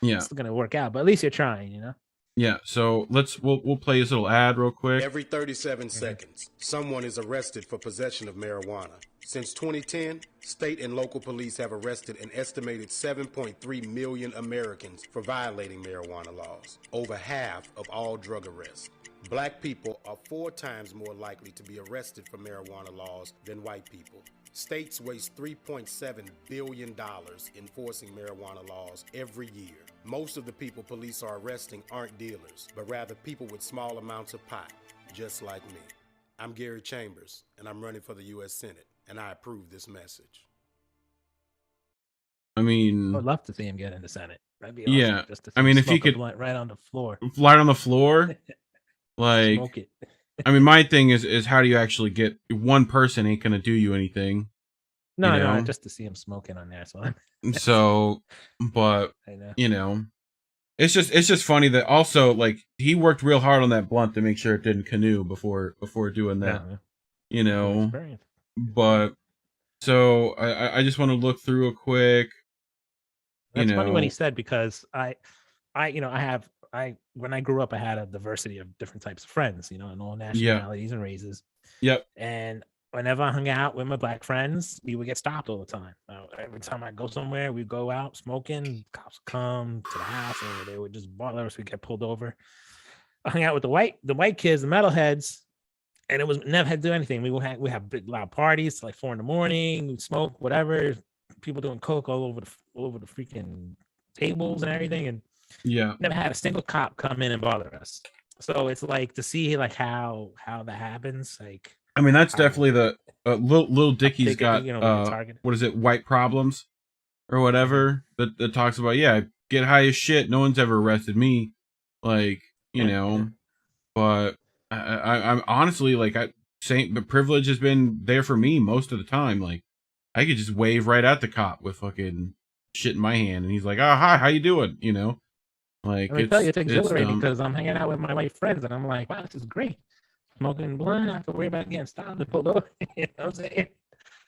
it's gonna work out, but at least you're trying,
Yeah, so we'll play this little ad real quick.
Every 37 seconds, someone is arrested for possession of marijuana. Since 2010, state and local police have arrested an estimated 7.3 million Americans for violating marijuana laws, over half of all drug arrests. Black people are 4 times more likely to be arrested for marijuana laws than white people. States waste $3.7 billion enforcing marijuana laws every year. Most of the people police are arresting aren't dealers, but rather people with small amounts of pot, just like me. I'm Gary Chambers, and I'm running for the U.S. Senate, and I approve this message.
I mean,
I would love to see him get in the Senate. That'd be
awesome. Yeah,
just to
I mean, if he could
right on the floor,
like,
smoke it.
I mean, my thing is how do you actually get one person ain't gonna do you anything?
No, just to see him smoking on there.
So, but it's just funny that also like he worked real hard on that blunt to make sure it didn't canoe before doing that. But so I just want to look through a quick.
That's funny when he said, because when I grew up, I had a diversity of different types of friends, and all nationalities and races.
Yep.
And whenever I hung out with my black friends, we would get stopped all the time. Every time I go somewhere, we'd go out smoking. Cops would come to the house, or they would just bother us. We'd get pulled over. I hung out with the white kids, the metalheads, and it was never had to do anything. We have big loud parties till like 4 a.m. We'd smoke whatever. People doing coke all over the freaking tables and everything, and never had a single cop come in and bother us. So it's like to see like how that happens. Like,
I mean, that's definitely the Lil Dicky's got what is it, white problems or whatever that talks about. Yeah, get high as shit. No one's ever arrested me, like But I'm honestly like the privilege has been there for me most of the time. Like I could just wave right at the cop with fucking shit in my hand, and he's like, "Oh, hi, how you doing?" Like
I tell you, it's exhilarating because I'm hanging out with my white friends, and I'm like, "Wow, this is great." smoking blunt. I have to worry about getting stopped and pulled over. You know what I'm saying?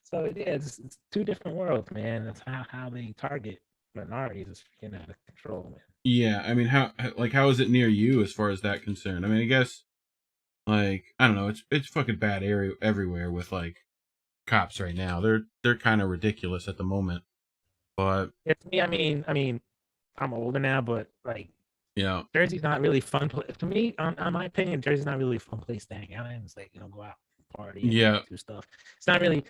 So yeah, it's two different worlds, man. That's how they target minorities is freaking out of control, man.
Yeah, I mean, how is it near you as far as that concerned? I mean, I guess like I don't know, it's fucking bad area everywhere with like cops right now. They're kind of ridiculous at the moment, but
It's me. I mean, I'm older now, but like
yeah,
Jersey's not really fun to me. On my opinion, Jersey's not really a fun place to hang out in. It's like go out, party, and
yeah,
do stuff. It's not really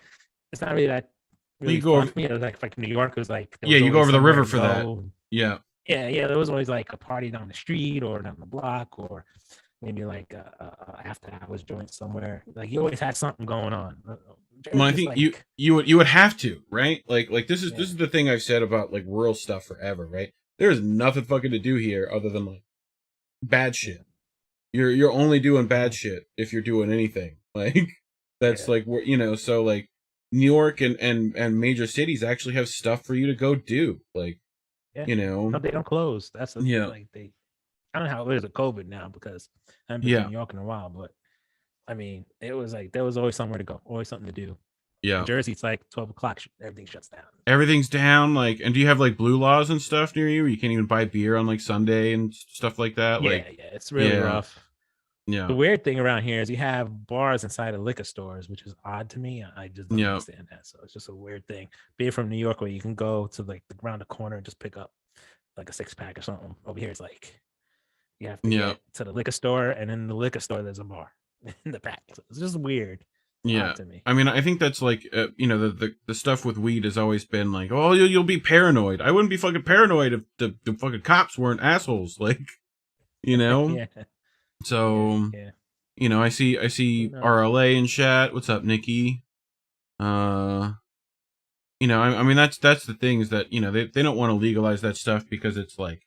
that really
you go
fun
over,
for me. It was like New York was like
yeah, you go over the river for that. Yeah,
yeah. There was always like a party down the street or down the block or maybe like after hours joint somewhere. Like you always had something going on.
well, I think
like,
you would have to, right? Like this is the thing I've said about like rural stuff forever, right? There's nothing fucking to do here other than like bad shit. You're only doing bad shit if you're doing anything. Like that's like what so like New York and major cities actually have stuff for you to go do. Like
no, they don't close. That's like I don't know how it is with COVID now because I haven't been to New York in a while, but I mean it was like there was always somewhere to go, always something to do.
Yeah.
In Jersey, it's like 12 o'clock, everything shuts down.
Everything's down. Like, and do you have like blue laws and stuff near you? You can't even buy beer on like Sunday and stuff like that.
Yeah,
like,
it's really rough.
Yeah.
The weird thing around here is you have bars inside of liquor stores, which is odd to me. I just don't understand that. So it's just a weird thing. Being from New York, where you can go to like around the corner and just pick up like a 6-pack or something. Over here, it's like you have to get to the liquor store, and in the liquor store, there's a bar in the back. So it's just weird.
Yeah,
to me.
I mean, I think that's like, the stuff with weed has always been like, oh, you'll be paranoid. I wouldn't be fucking paranoid if the fucking cops weren't assholes, like,
Yeah.
So, I see RLA in chat. What's up, Nikki? I mean, that's the thing is that they don't want to legalize that stuff because it's like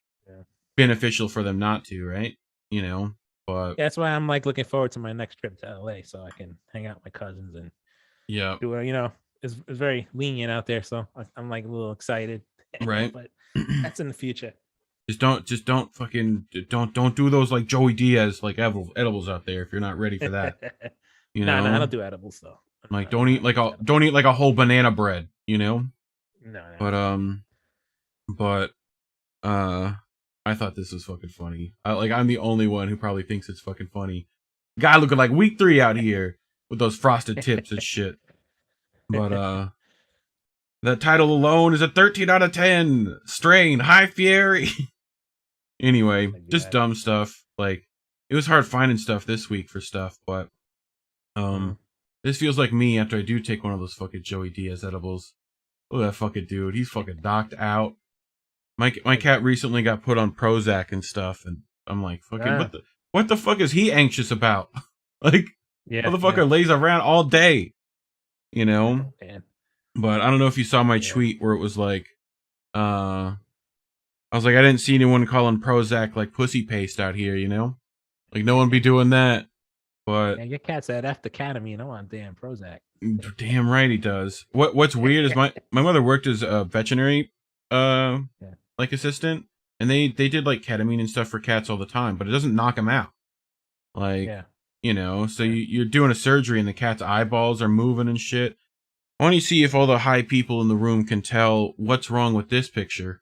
beneficial for them not to, right? But
that's why I'm like looking forward to my next trip to LA so I can hang out with my cousins and
do
it's very lenient out there, so I'm like a little excited.
Right.
But that's in the future.
Just don't fucking don't do those like Joey Diaz like edibles out there if you're not ready for that.
No, I don't do edibles though.
Like don't eat like a whole banana bread,
No.
But I thought this was fucking funny. I'm the only one who probably thinks it's fucking funny. Guy looking like week 3 out here with those frosted tips and shit. But the title alone is a 13 out of 10. Strain, high fury. Anyway, just dumb stuff. Like it was hard finding stuff this week for stuff, but this feels like me after I do take one of those fucking Joey Diaz edibles. Look at that fucking dude. He's fucking knocked out. My cat recently got put on Prozac and stuff, and I'm like, fucking, what the fuck is he anxious about? Like, motherfucker lays around all day, But I don't know if you saw my tweet where it was like, I was like, I didn't see anyone calling Prozac like pussy paste out here, Like no one be doing that. But
your cat's at F Academy and I want damn Prozac.
Damn right he does. What's weird is my mother worked as a veterinary like assistant, and they did like ketamine and stuff for cats all the time, but it doesn't knock them out. Like so you're doing a surgery and the cat's eyeballs are moving and shit. I want to see if all the high people in the room can tell what's wrong with this picture.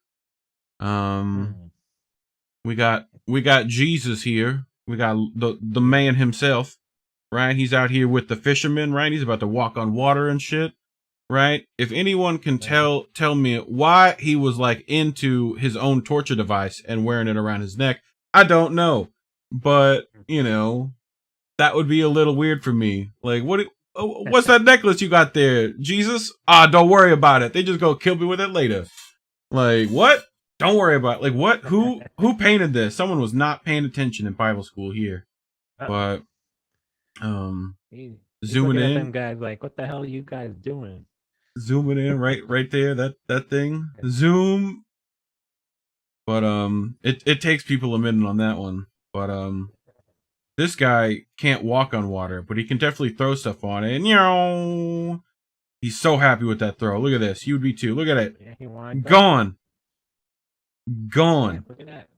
We got Jesus here. We got the man himself, right? He's out here with the fisherman, right? He's about to walk on water and shit, right? If anyone can tell me why he was like into his own torture device and wearing it around his neck, I don't know. But, that would be a little weird for me. Like, what's that necklace you got there? Jesus? Don't worry about it. They just go kill me with it later. Like, what? Don't worry about it. Like, what? Who painted this? Someone was not paying attention in Bible school here. But, zooming in.
Them guys like, what the hell are you guys doing?
Zooming in right there. That thing. Zoom. But, it takes people a minute on that one. But, this guy can't walk on water, but he can definitely throw stuff on it. And, he's so happy with that throw. Look at this. You would be too. Look at it. Gone.
Look at that.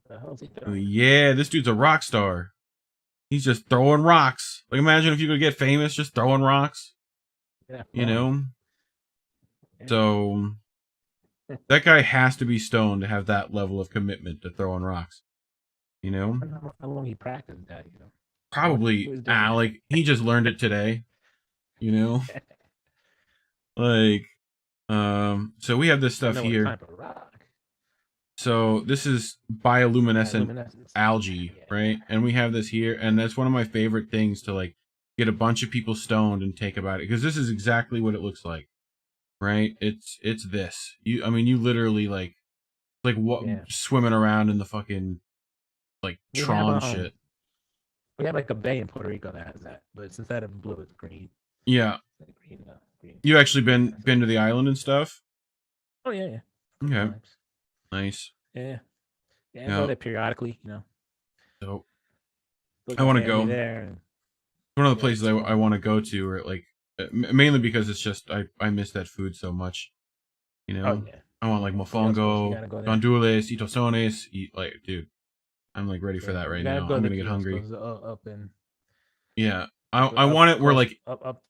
What the hell is he doing?
Yeah, this dude's a rock star. He's just throwing rocks. Like, imagine if you could get famous just throwing rocks.
Yeah,
You know?
Yeah.
So that guy has to be stoned to have that level of commitment to throwing rocks. You know?
How long he practiced that, you know?
Probably, like, he just learned it today. You know? Like, so we have this stuff here.
Type of rock.
So this is bioluminescent algae, right? And we have this here, and that's one of my favorite things to like get a bunch of people stoned and take about it, because this is exactly what it looks like, right? It's this. You literally like what swimming around in the fucking like Tron shit.
We have like a bay in Puerto Rico that has that, but instead of blue, it's green.
Yeah.
Green.
You actually been to the island and stuff?
Oh yeah.
Okay. Nice.
Yeah. I go there periodically, you know.
So I want to go
there.
One of the places I want to go to, or like mainly because it's just I miss that food so much. You know.
Oh, yeah.
I want like mofongo, gandules, itosones. Like, dude, I'm like ready for that right now. I'm gonna get hungry. Yeah, I want it where like
up.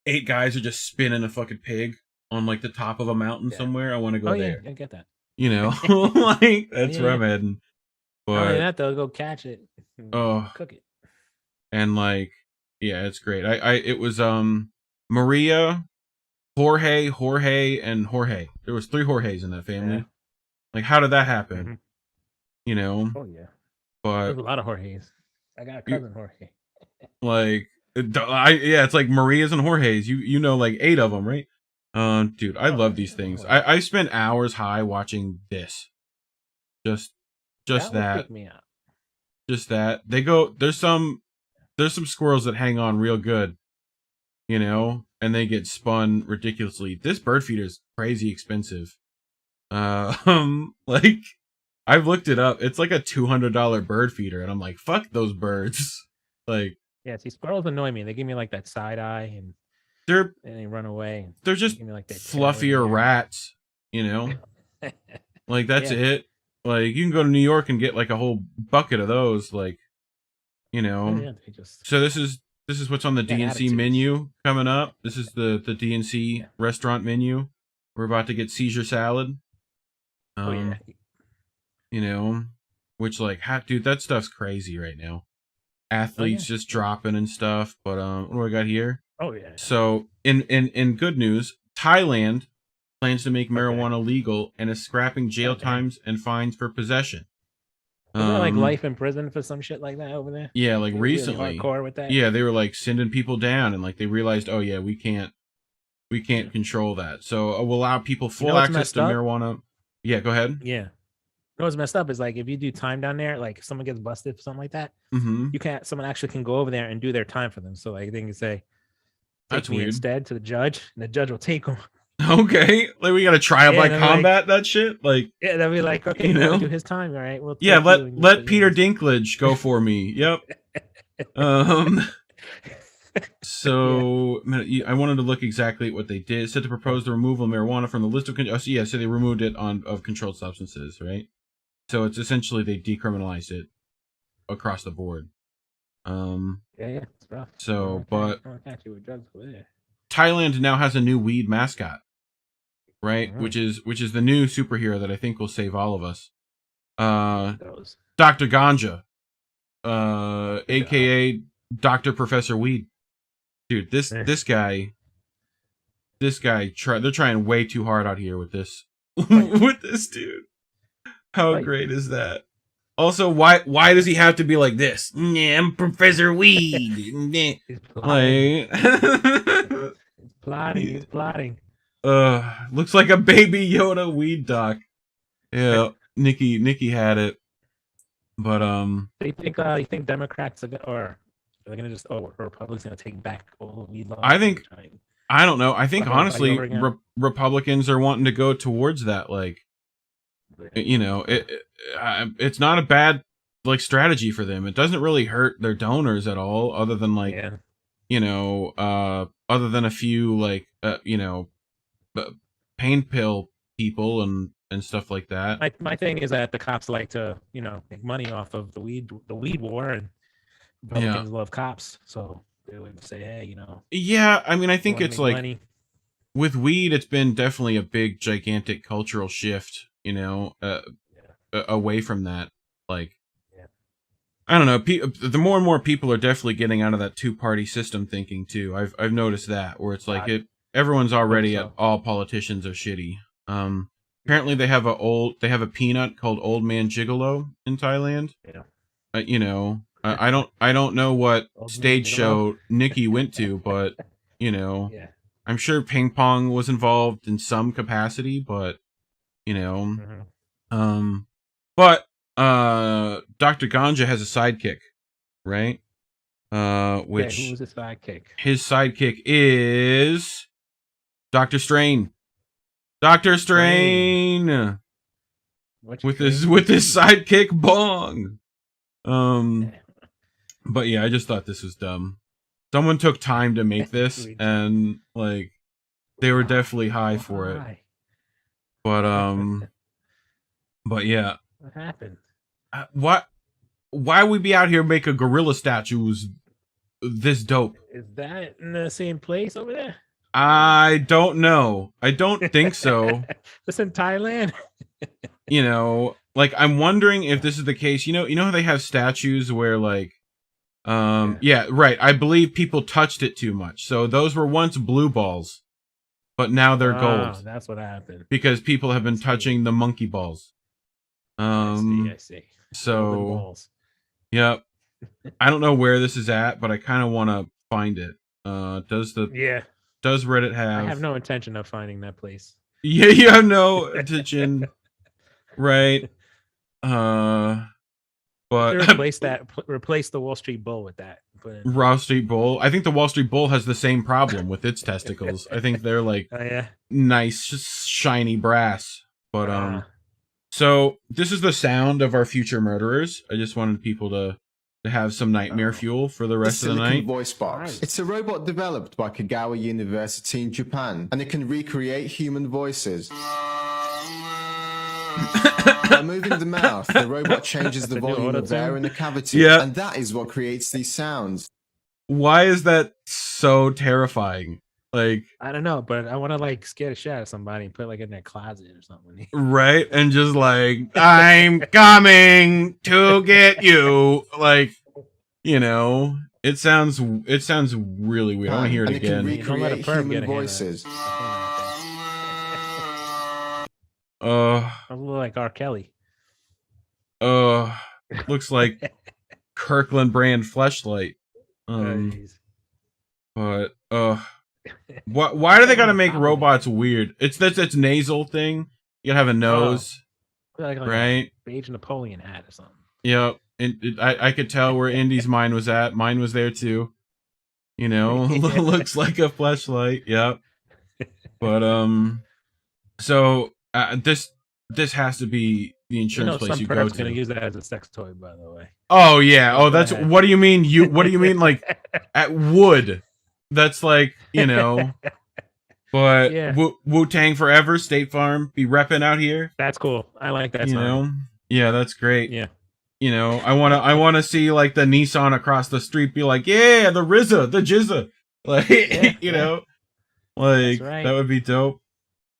8 guys are just spinning a fucking pig on like the top of a mountain somewhere. I want to go there.
I get that.
You know, like that's where I'm heading. But
that they'll go catch it. Cook it.
And like, yeah, it's great. It was Maria, Jorge, and Jorge. There was 3 Jorges in that family. Yeah. Like, how did that happen?
Mm-hmm.
You know?
Oh yeah.
But
there's a lot of Jorges. I got a cousin Jorge.
Like, it's like Marias and Jorges. You know, like 8 of them, right? Dude, I love these things. I spent hours high watching this. Just that. Just that. They go. There's some squirrels that hang on real good, you know, and they get spun ridiculously. This bird feeder is crazy expensive. Like, I've looked it up. It's like a $200 bird feeder, and I'm like, fuck those birds. Like,
yeah, see, squirrels annoy me. They give me like that side eye, and they run away.
They're just like fluffier rats, you know. Like, that's it. Like, you can go to New York and get like a whole bucket of those, like, you know. So this is what's on the DNC menu coming up. This is the DNC restaurant menu. We're about to get Caesar salad. You know, which like, dude, that stuff's crazy right now. Athletes just dropping and stuff. But what do I got here?
Oh yeah.
So in good news, Thailand plans to make marijuana legal and is scrapping jail times and fines for possession.
Isn't there like life in prison for some shit like that over there?
Yeah, like recently.
Really hardcore with that?
Yeah, they were like sending people down, and like they realized, oh yeah, we can't control that. So we'll allow people full access to marijuana. Yeah, go ahead.
Yeah. What's messed up is like if you do time down there, like if someone gets busted for something like that, someone actually can go over there and do their time for them. So like they can say,
that's weird.
Instead to the judge, and the judge will take them.
Okay, like we got to trial by combat that shit. Like,
yeah, they'll be like, okay, you know, do his time, all right? We'll
let Peter Dinklage go for me. Yep. So I wanted to look exactly at what they did. It said to propose the removal of marijuana from the list of so they removed it of controlled substances, right? So it's essentially they decriminalized it across the board.
It's rough.
So, but Thailand now has a new weed mascot, right? Which is the new superhero that I think will save all of us. Dr. Ganja, aka Dr. Professor Weed. Dude, this guy, they're trying way too hard out here with this, with this dude. How great is that? Also, why does he have to be like this? Yeah, I'm Professor Weed.
He's plotting. He's plotting.
Looks like a baby Yoda weed doc. Yeah, Nikki had it. But
you think Democrats are they're gonna just Republicans gonna take back all the weed laws?
I don't know. I think honestly, Republicans are wanting to go towards that. Like, you know, it's not a bad like strategy for them. It doesn't really hurt their donors at all, other than like, you know, other than a few like, you know, pain pill people and stuff like that.
My thing is that the cops like to, you know, make money off of the weed war, and Republicans love cops, so they would say, hey, you know.
Yeah, I mean, I think it's like
money.
with weed, it's been definitely a big, gigantic cultural shift, away from that. Like, I don't know. The more and more people are definitely getting out of that two-party system thinking too. I've noticed that where it's like everyone's already all politicians are shitty. Apparently they have a peanut called Old Man Gigolo in Thailand.
Yeah.
I don't know what stage show Nikki went to, but
Yeah.
I'm sure ping pong was involved in some capacity, but but Dr. Ganja has a sidekick, right? Which
who's his sidekick?
His sidekick is Dr. Strain. Dr. Strain with his sidekick Bong. But yeah, I just thought this was dumb. Someone took time to make this, and like they were definitely high for it. But yeah.
What happened?
Why would we be out here making gorilla statues this dope?
Is that in the same place over there?
I don't know. I don't think so.
It's in Thailand.
Like I'm wondering if this is the case. You know how they have statues where like yeah, right. I believe people touched it too much. So those were once blue balls, but now they're gold.
That's what happened.
Because people have been touching the monkey balls.
I see.
So yep. I don't know where this is at, but I kind of want to find it. Does Reddit have?
I have no intention of finding that place.
Yeah, you have no intention, right? But
replace the Wall Street Bull with that.
Wall Street Bull. I think the Wall Street Bull has the same problem with its testicles. I think they're like nice, shiny brass. But so this is the sound of our future murderers. I just wanted people to have some nightmare fuel for the rest of the night.
Voice box. It's a robot developed by Kagawa University in Japan, and it can recreate human voices. By moving the mouth, the robot changes the volume of air in the cavity, and that is what creates these sounds.
Why is that so terrifying? Like,
I don't know, but I want to like scare the shit out of somebody and put like in their closet or something.
Right, and just like, I'm coming to get you. Like, it sounds really weird. I want to hear it again.
It can recreate human voices.
A little like R. Kelly.
Looks like Kirkland brand fleshlight. But why do they gotta make robots weird? It's nasal thing. You gotta have a nose,
like
right?
Beige Napoleon hat or something.
Yep. And I could tell where Indy's mind was at. Mine was there too. Looks like a fleshlight. Yep. But so this has to be the insurance place you go to.
Gonna use that as a sex toy, by the way.
Oh yeah. Oh, that's what do you mean? What do you mean? Like at Wood? That's like But Wu-Tang forever, State Farm, be repping out here.
That's cool. I like that.
Yeah, that's great.
Yeah.
I wanna see like the Nissan across the street be like, yeah, the RZA, the Jizza, like like right. That would be dope.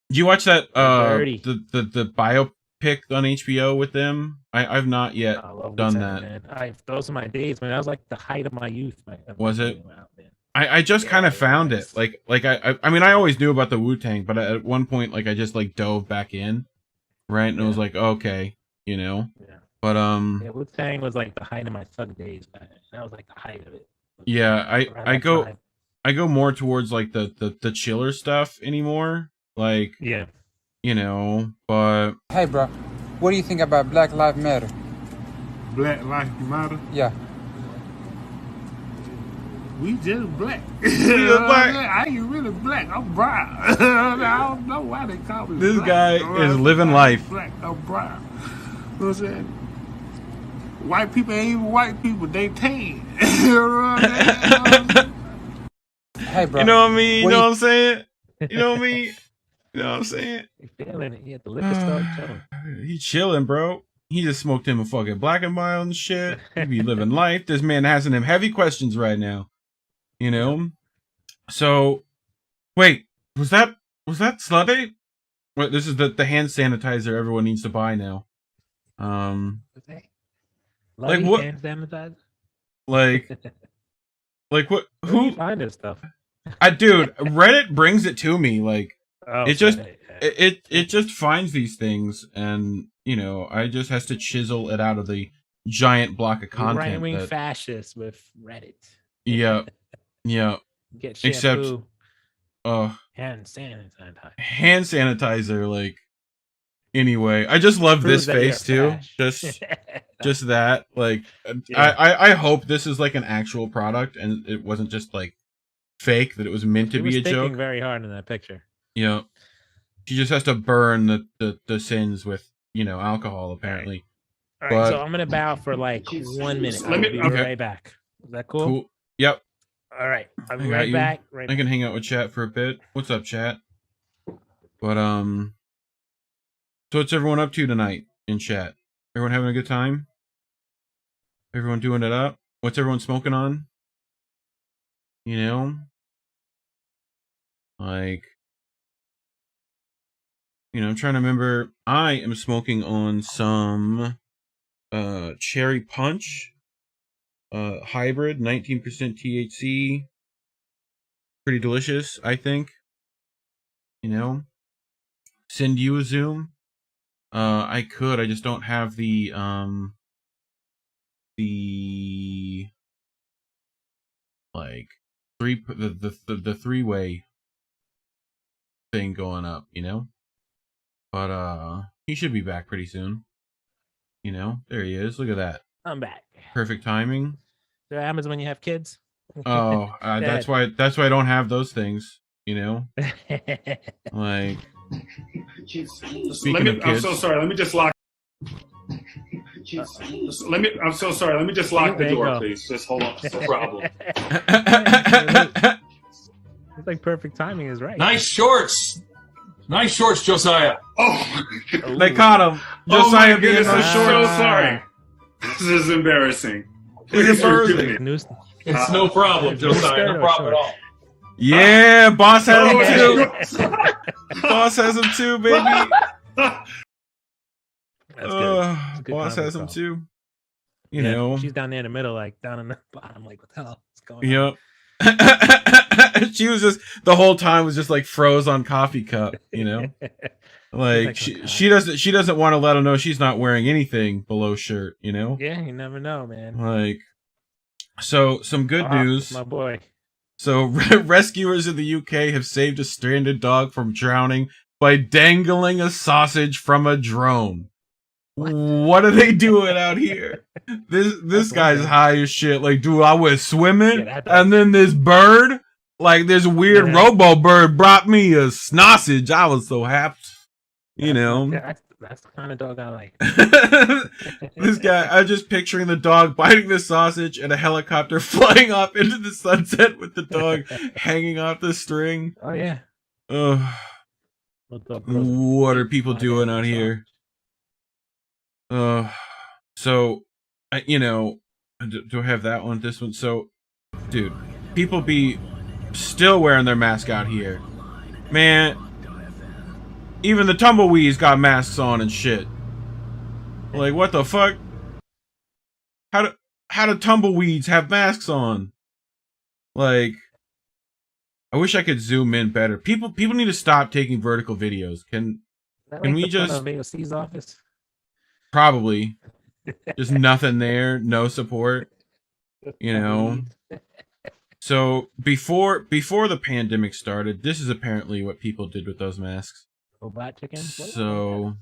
Did you watch that the biopic on HBO with them? I've not yet done that.
Man. Those are my days, man. That was like the height of my youth.
Was it? I just kind of found it. Like I mean I always knew about the Wu-Tang, but at one point like I just like dove back in, right? And it was like, okay,
Yeah.
But
Wu-Tang was like the height of my thug days, man. That was like the height of it.
Yeah, I go more towards like the chiller stuff anymore. Like but
hey bro, what do you think about Black Lives Matter?
Black Lives Matter?
Yeah.
We just black.
Black.
I ain't really black. I'm brown. I don't know why they call me
this
black.
guy is living life.
Black. I'm brown. You know what I'm saying? White people ain't even white people. They tan. You know what I'm saying?
Hey bro.
You know what I mean? You know what I'm saying? You know what I mean? You know what I'm saying?
You feeling it? He at the liquor store chilling.
He chilling, bro. he just smoked him a fucking black and mild and shit. He be living life. This man asking him heavy questions right now. You know? So, wait, was that slutty? Well, this is the hand sanitizer everyone needs to buy now. Like what?
Hand sanitizer?
Like what?
Who do you find this stuff?
Dude, Reddit brings it to me. Like, it just
Reddit,
it just finds these things, and you know, I just has to chisel it out of the giant block of content.
Right-wing fascists with Reddit.
Yeah, yeah.
Get shampoo.
Except,
hand sanitizer.
Hand sanitizer, like. Anyway, I just love this face too. Just that. Like, yeah. I hope this is like an actual product, and it wasn't just like fake. That it was meant to be a joke.
Very hard in that picture.
Yeah, she just has to burn the sins with alcohol apparently.
All right, so I'm gonna bow for like 1 minute. I'll be right back. Is that cool?
Yep.
All right, I'll be right back.
I can hang out with chat for a bit. What's up, chat? But so what's everyone up to tonight in chat? Everyone having a good time? Everyone doing it up? What's everyone smoking on? You know? Like, I'm trying to remember. I am smoking on some cherry punch hybrid, 19% THC. Pretty delicious, I think. Send you a Zoom. I could. I just don't have the like the three-way thing going up, But he should be back pretty soon. There he is. Look at that.
I'm back.
Perfect timing.
So what happens when you have kids?
Oh, that's why I don't have those things. Like.
I'm so sorry. Let me just lock. I'm so sorry. Let me just lock the door, please. Just hold on. No problem.
It's like perfect timing is right.
Nice shorts, Josiah. Oh,
they caught him. Josiah being
so short. I'm so sorry. This is embarrassing. Please forgive me. It's no problem, Josiah. No problem at all.
Yeah, boss has him too. Boss has him too, baby. Boss has him too. You know,
she's down there in the middle, like down in the bottom, like what the hell is going on?
Yep. She was just the whole time was just like froze on coffee cup. Like she doesn't want to let him know she's not wearing anything below shirt.
Yeah, you never know, man.
Like, so some good news,
my boy.
So, rescuers in the UK have saved a stranded dog from drowning by dangling a sausage from a drone. What are they doing out here? This guy's high as shit. Like, dude, I was swimming, and then this bird, like this weird robo bird, brought me a sausage. I was so happy.
That's the kind of dog I like.
This guy, I'm just picturing the dog biting the sausage and a helicopter flying off into the sunset with the dog hanging off the string.
Oh, yeah.
What are people doing out here? So, do I have that one? This one? So, dude, people be still wearing their mask out here. Man. Even the tumbleweeds got masks on and shit. Like, what the fuck? How do tumbleweeds have masks on? Like, I wish I could zoom in better. People need to stop taking vertical videos. Can we just
AOC's office?
Probably. Just nothing there, no support. So before the pandemic started, this is apparently what people did with those masks.
Robot chicken?
So,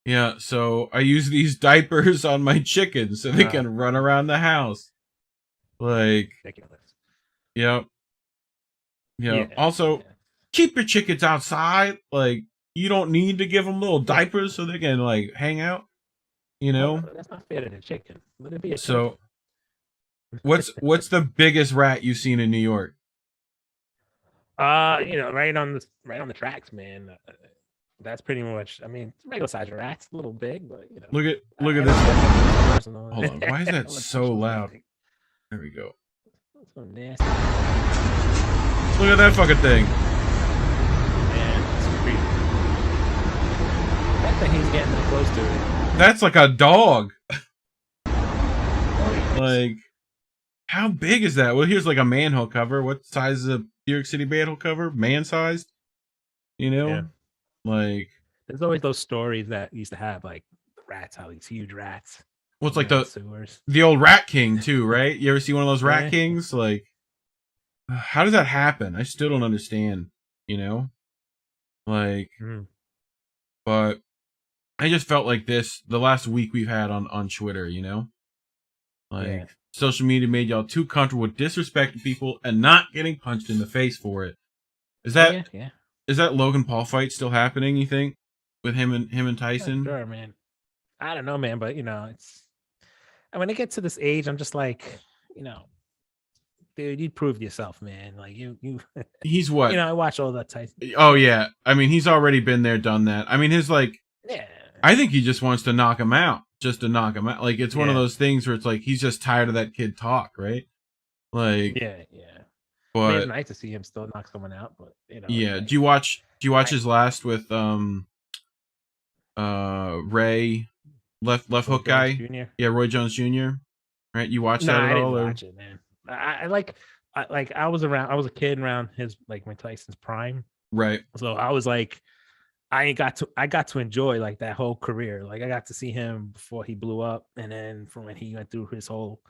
yeah, so I use these diapers on my chickens so they can run around the house. Like,
ridiculous.
Yep. Yeah. Also, keep your chickens outside. Like, you don't need to give them little diapers so they can, like, hang out.
That's not fair to the chicken. Let it be a
so, what's the biggest rat you've seen in New York?
Right on the tracks, man. that's pretty much. I mean, regular size rats, a little big, but you know.
Look at this. Hold on. Why is that so loud? There we go.
So nasty.
Look at that fucking thing.
Man, it's creepy. That thing he's getting close to it.
That's like a dog. Like, how big is that? Well, here's like a manhole cover. What size is a New York City manhole cover? Man-sized? You know?
Yeah.
Like,
there's always those stories that used to have like rats, how these huge rats.
Well, it's like
sewers.
the old Rat King too, right? You ever see one of those Rat Kings? Like, how does that happen? I still don't understand, you know? Like, but I just felt like this the last week we've had on Twitter, you know? Like, social media made y'all too comfortable with disrespecting people and not getting punched in the face for it. Is that is that Logan Paul fight still happening, you think? With him and Tyson?
Sure, man. I don't know, man, but you know, and when it gets to this age, I'm just like, you know, dude, you proved yourself, man. Like you
he's what?
You know, I watch all that Tyson.
Oh yeah. I mean, he's already been there, done that. I mean, his like I think he just wants to knock him out. Just to knock him out. Like it's one of those things where it's like he's just tired of that kid talk, right? Like But
I mean, it's nice to see him still knock someone out, but you know.
Yeah. Do you watch his last with Ray left hook guy?
Jr.?
Yeah, Roy Jones Jr. Right? You watched that at
I didn't
all?
watch it, man. I was a kid around his like when Tyson's prime.
Right.
So I was like I got to enjoy like that whole career. Like I got to see him before he blew up and then from when he went through his whole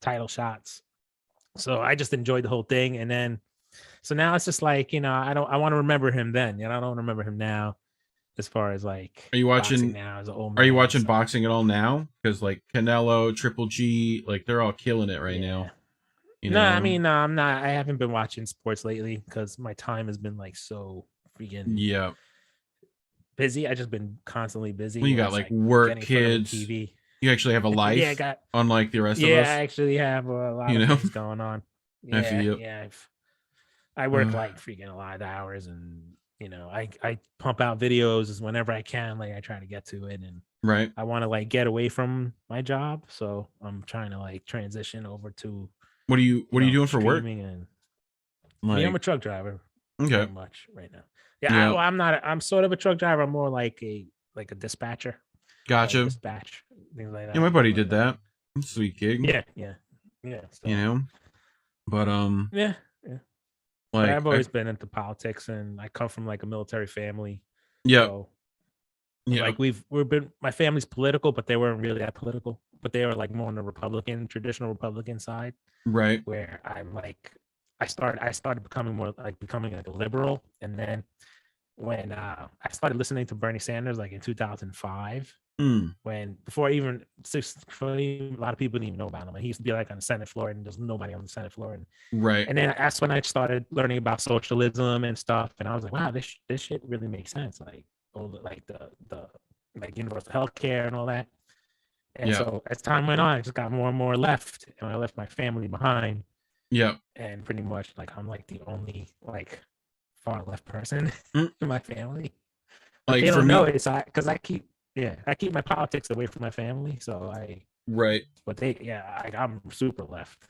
title shots. So I just enjoyed the whole thing. And then so now it's just like, you know, I want to remember him then. You know, I don't remember him now as far as like
are you watching
now as an old man.
Are you watching boxing at all now? Because like Canelo, Triple G, like they're all killing it right now. You know?
I mean, no, I'm not. I haven't been watching sports lately because my time has been like so freaking busy. I just been constantly busy.
Well, you got like work, kids,
TV.
You actually have a life. Unlike the rest of us.
Yeah, I actually have a lot of things going on. I work like freaking a lot of hours, and you know, I pump out videos whenever I can. Like I try to get to it, and I want to like get away from my job, so I'm trying to like transition over to.
What are you doing for work?
And I'm a truck driver.
Okay.
Pretty much right now. Yeah, I'm not. I'm sort of a truck driver. I'm more like a dispatcher.
Gotcha.
Dispatch things like that.
Yeah, my buddy did that. Sweet gig.
Yeah.
So. You know, but
yeah.
Like
I've always been into politics, and I come from like a military family.
Yeah.
So, like we've been. My family's political, but they weren't really that political. But they were like more on the traditional Republican side.
Right.
Where I'm like, I started becoming more like a liberal, and then when I started listening to Bernie Sanders like in 2005, before a lot of people didn't even know about him. He used to be like on the Senate floor, and there's nobody on the Senate floor. And then that's when I started learning about socialism and stuff, and I was like, wow, this shit really makes sense. Like the like universal health care and all that. And so as time went on, I just got more and more left, and I left my family behind.
Yeah.
And pretty much like I'm like the only like far left person in my family. Like they don't know it, because I keep my politics away from my family. So but I'm super left.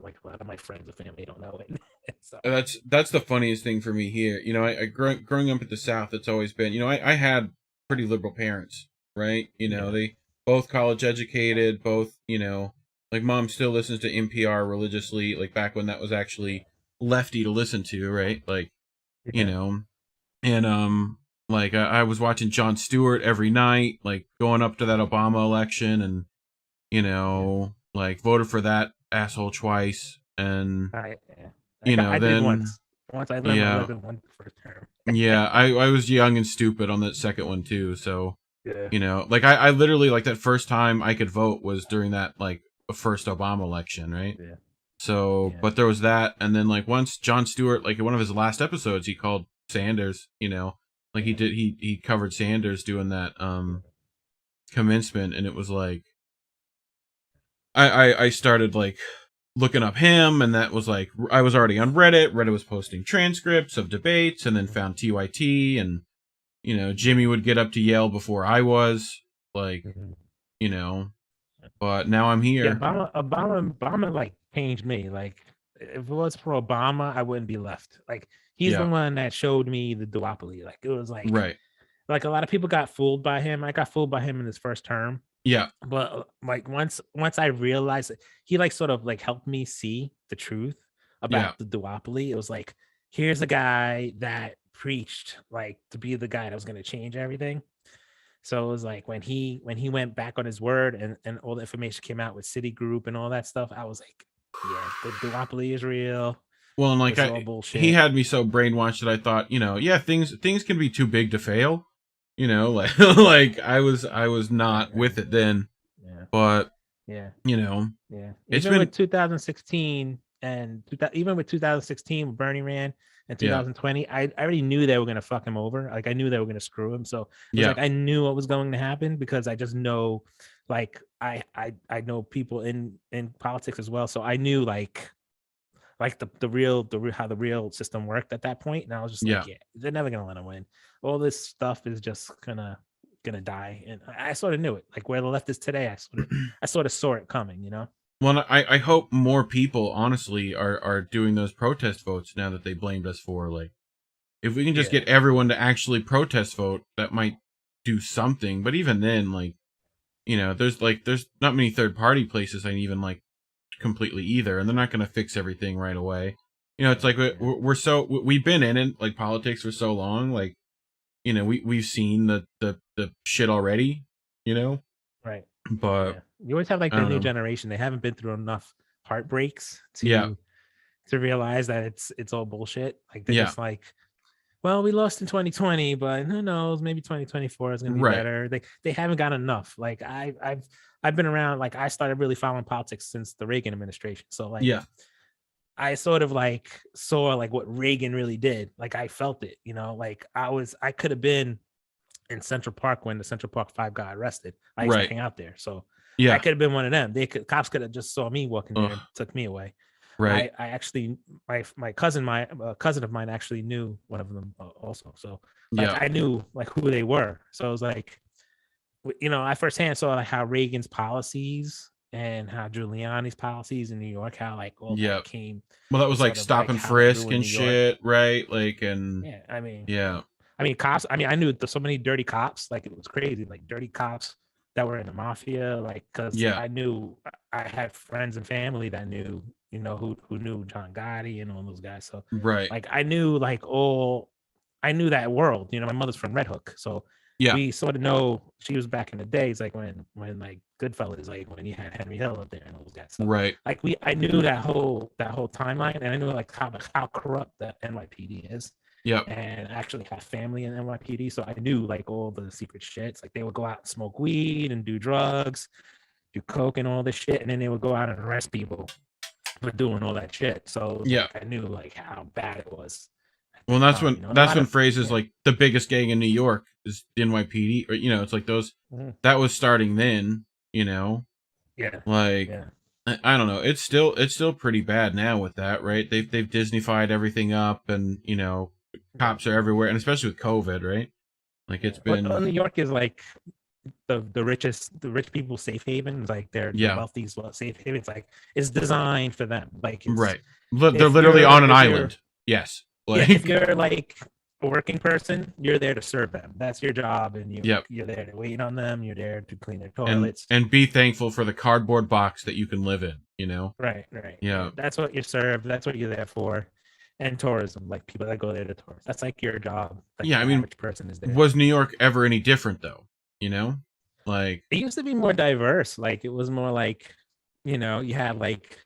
Like a lot of my friends and family don't know it. So.
That's the funniest thing for me here. You know, I growing up at the South, it's always been, you know, I had pretty liberal parents, right? You know, they both college educated, both, you know, like mom still listens to NPR religiously, like back when that was actually lefty to listen to, right? Like, you know, and like I was watching Jon Stewart every night, like going up to that Obama election, and you know, like voted for that asshole twice, and you know,
I
then
did once I lived one first term.
Yeah, I was young and stupid on that second one too, so you know, like I literally like that first time I could vote was during that like first Obama election, right? So, but there was that, and then like once Jon Stewart, like in one of his last episodes, he called Sanders, you know, like he covered Sanders doing that commencement, and it was like I started like looking up him, and that was like I was already on Reddit. Reddit was posting transcripts of debates, and then found TYT, and you know, Jimmy would get up to Yale before I was, like, you know, but now I'm here.
Yeah, Obama like changed me. Like, if it was for Obama, I wouldn't be left. Like, he's the one that showed me the duopoly. Like, it was like, like a lot of people got fooled by him. I got fooled by him in his first term.
Yeah.
But like once I realized it, he like sort of like helped me see the truth about the duopoly. It was like, here's a guy that preached like to be the guy that was going to change everything. So it was like when he went back on his word and all the information came out with Citigroup and all that stuff, I was like, yeah, the duopoly is real.
Well, and like he had me so brainwashed that I thought, you know, yeah, things can be too big to fail. You know, like like I was not with it then.
Yeah.
But
you
know,
it's even been with 2016 and even with 2016 when Bernie ran and 2020, I already knew they were gonna fuck him over. Like I knew they were gonna screw him. So it was like I knew what was going to happen because I just know, like I know people in politics as well. So I knew like the real how the real system worked at that point. And I was just like, yeah, they're never gonna let him win. All this stuff is just gonna die. And I sort of knew it. Like where the left is today, I sort of saw it coming, you know?
Well, I hope more people honestly are doing those protest votes now that they blamed us for. Like, if we can just get everyone to actually protest vote, that might do something. But even then, like, you know, there's not many third party places I even like completely either, and they're not going to fix everything right away. You know, it's like we've been in it, like politics for so long, like, you know, we've seen the shit already, you know,
right?
But
you always have like the new generation. They haven't been through enough heartbreaks to realize that it's all bullshit. Like they're just like, well, we lost in 2020, but who knows? Maybe 2024 is going to be better. They haven't got enough. Like I've been around. Like I started really following politics since the Reagan administration. So like, I sort of like saw like what Reagan really did. Like I felt it, you know. Like I could have been in Central Park when the Central Park 5 got arrested. I used to hang out there, so I could have been one of them. Cops could have just saw me walking there and took me away.
Right.
I actually my cousin of mine actually knew one of them also. So like I knew like who they were. So it was like, you know, I firsthand saw like how Reagan's policies and how Giuliani's policies in New York, how like all that came.
Well, that was like stop and frisk and shit, right? Like and
I mean cops. I mean, I knew so many dirty cops. Like it was crazy. Like dirty cops that were in the mafia. Like because I knew I had friends and family that knew, you know, who knew John Gotti and all those guys. So like I knew I knew that world. You know, my mother's from Red Hook, so we sort of know. She was back in the days, like when like Goodfellas, like when you had Henry Hill up there and all those guys. So, like I knew that whole timeline, and I knew like how corrupt that NYPD is. And actually have family in NYPD, so I knew like all the secret shits. Like they would go out and smoke weed and do drugs, do coke and all this shit, and then they would go out and arrest people for doing all that shit. So like, I knew like how bad it was.
Well, that's when phrases like the biggest gang in New York is the NYPD, or you know, it's like those that was starting then, you know. I don't know. It's still pretty bad now with that, right? They've Disneyfied everything up, and you know, cops are everywhere, and especially with COVID, right? Like it's been.
Well, New York is like the rich people's safe haven. Like they're the wealthy's safe haven. It's like it's designed for them. Like
they're literally on an island. Yes.
Like, if you're like a working person, you're there to serve them. That's your job, and you're there to wait on them. You're there to clean their toilets
and be thankful for the cardboard box that you can live in. You know.
Right. Yeah. That's what you're served. That's what you're there for. And tourism, like people that go there to tour. That's like your job. Like
I mean,
person is there.
Was New York ever any different though? You know, like
it used to be more diverse. Like it was more like, you know, you had like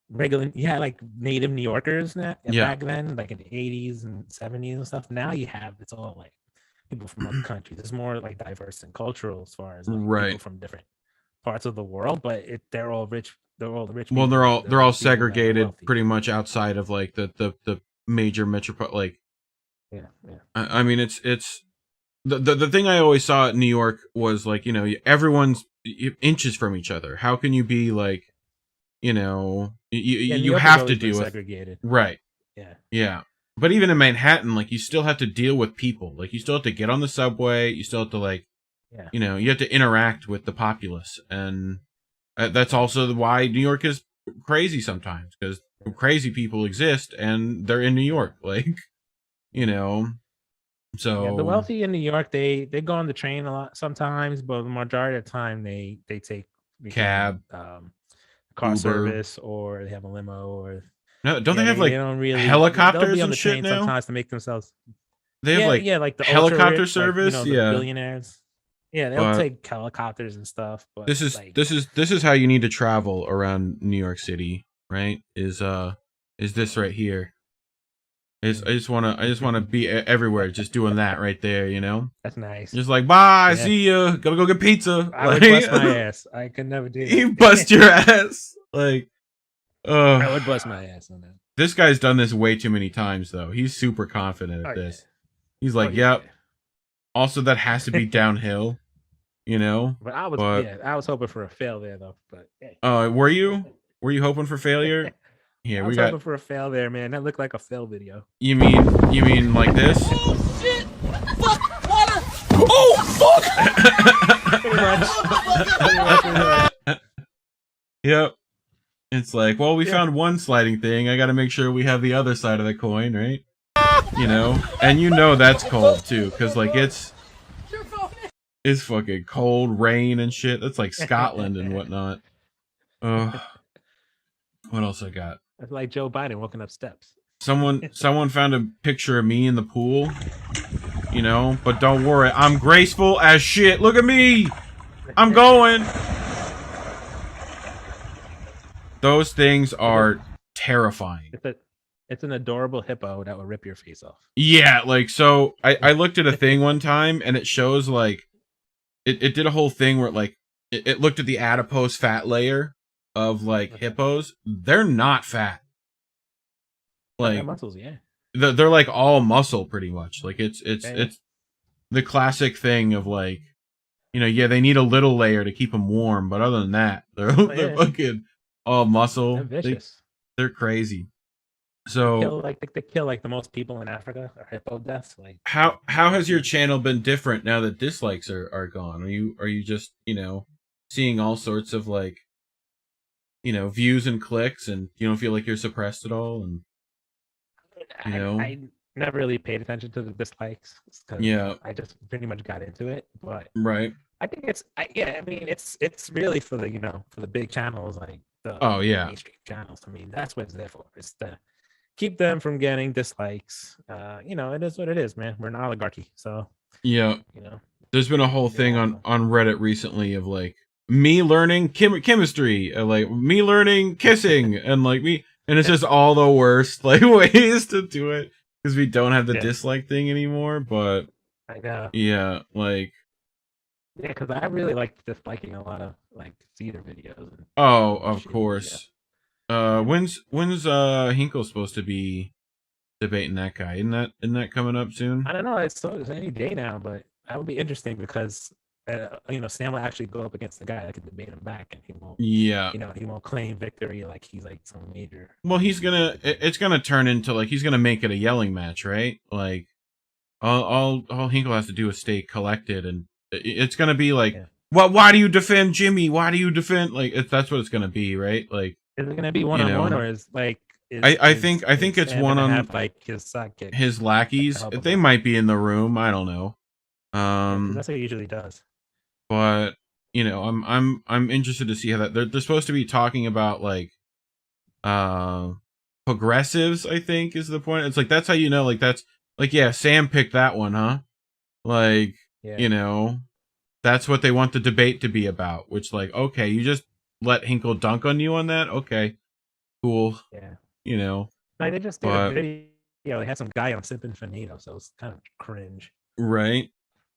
native New Yorkers back then, like in the 80s and 70s and stuff. Now it's all like people from other countries. It's more like diverse and cultural as far as like, people from different parts of the world, but they're all rich. They're all the rich.
Well, they're all segregated pretty much outside of like the major metropolitan. Like, I mean, it's the thing I always saw at New York was like, you know, everyone's inches from each other. How can you be like, you know, you have to do with
segregated,
right?
Yeah.
but even in Manhattan, like, you still have to deal with people. Like, you still have to get on the subway. You still have to, like, you know, you have to interact with the populace. And that's also why New York is crazy sometimes, because crazy people exist and they're in New York. Like, you know, so
the wealthy in New York, they go on the train a lot sometimes, but the majority of the time they take
cab,
car
Uber.
Service, or they have a limo, or
no, don't they have like helicopters and shit now?
Sometimes to make themselves.
They have like
the
helicopter
ultra-rich,
service,
like, you know, the billionaires. Yeah, they'll take helicopters and stuff. But
this is how you need to travel around New York City, right? Is this right here? I just wanna be everywhere, just doing that right there, you know.
That's nice.
Just like, bye, see ya. Gotta go get pizza.
I would bust my ass. I could never do that.
You bust your ass, like.
I would bust my ass on that.
This guy's done this way too many times, though. He's super confident at this. He's like, yep. Also, that has to be downhill, you know.
But I was hoping for a fail there, though. But
were you hoping for failure? Yeah,
I was hoping for a fail there, man. That looked like a fail video.
You mean like this?
Oh shit! Fuck! Water! Oh fuck!
Yep. It's like, well, we found one sliding thing. I got to make sure we have the other side of the coin, right? You know, and you know that's cold too, because like it's fucking cold, rain and shit. That's like Scotland and whatnot. What else I got?
That's like Joe Biden walking up steps.
Someone found a picture of me in the pool, you know, but don't worry, I'm graceful as shit. Look at me. I'm going. Those things are terrifying.
It's an adorable hippo that will rip your face off.
Yeah, like, so I looked at a thing one time and it shows like it did a whole thing where like it looked at the adipose fat layer of like hippos. They're not fat. Like
muscles, yeah.
They're like all muscle pretty much. Like it's the classic thing of like, you know, yeah, they need a little layer to keep them warm, but other than that, they're fucking all muscle.
They're vicious.
They're crazy. So
they kill like the most people in Africa are hippo deaths. Like
how has your channel been different now that dislikes are gone? Are you just, you know, seeing all sorts of like, you know, views and clicks, and you don't feel like you're suppressed at all? And you know,
I never really paid attention to the dislikes.
Yeah,
I just pretty much got into it. But
right,
I think it's really for the, you know, for the big channels like the mainstream channels. I mean, that's what it's there for. It's to keep them from getting dislikes. You know, it is what it is, man. We're an oligarchy, so
yeah.
You know,
there's been a whole thing on Reddit recently of like me learning chemistry, and like me learning kissing, and like me, and it's just all the worst like ways to do it because we don't have the dislike thing anymore. But
I know.
Yeah, like.
Yeah, because I really like disliking a lot of like theater videos.
Oh, of course. When's Hinkle supposed to be debating that guy? Isn't that coming up soon?
I don't know. It's any day now, but that would be interesting because you know, Sam will actually go up against the guy that can debate him back, and he won't. Yeah. You know, he won't claim victory like he's like some major.
Well, it's gonna turn into like he's gonna make it a yelling match, right? Like, all Hinkle has to do is stay collected, and it's gonna be like, why do you defend Jimmy? Why do you defend that's what it's gonna be, right? Like,
is it gonna be one-on-one, or is like?
I think it's one on
like his sidekick,
his lackeys. They might be in the room. I don't know.
That's what he usually does.
But you know, I'm interested to see how that they're supposed to be talking about like progressives. I think is the point. It's like that's how you know, like that's like, yeah, Sam picked that one, huh? Like, you know, that's what they want the debate to be about. Which, like, okay, you just let Hinkle dunk on you on that. Okay, cool.
Yeah,
you know,
like they just did a video. They had some guy on sipping Finito, so it's kind of cringe.
Right.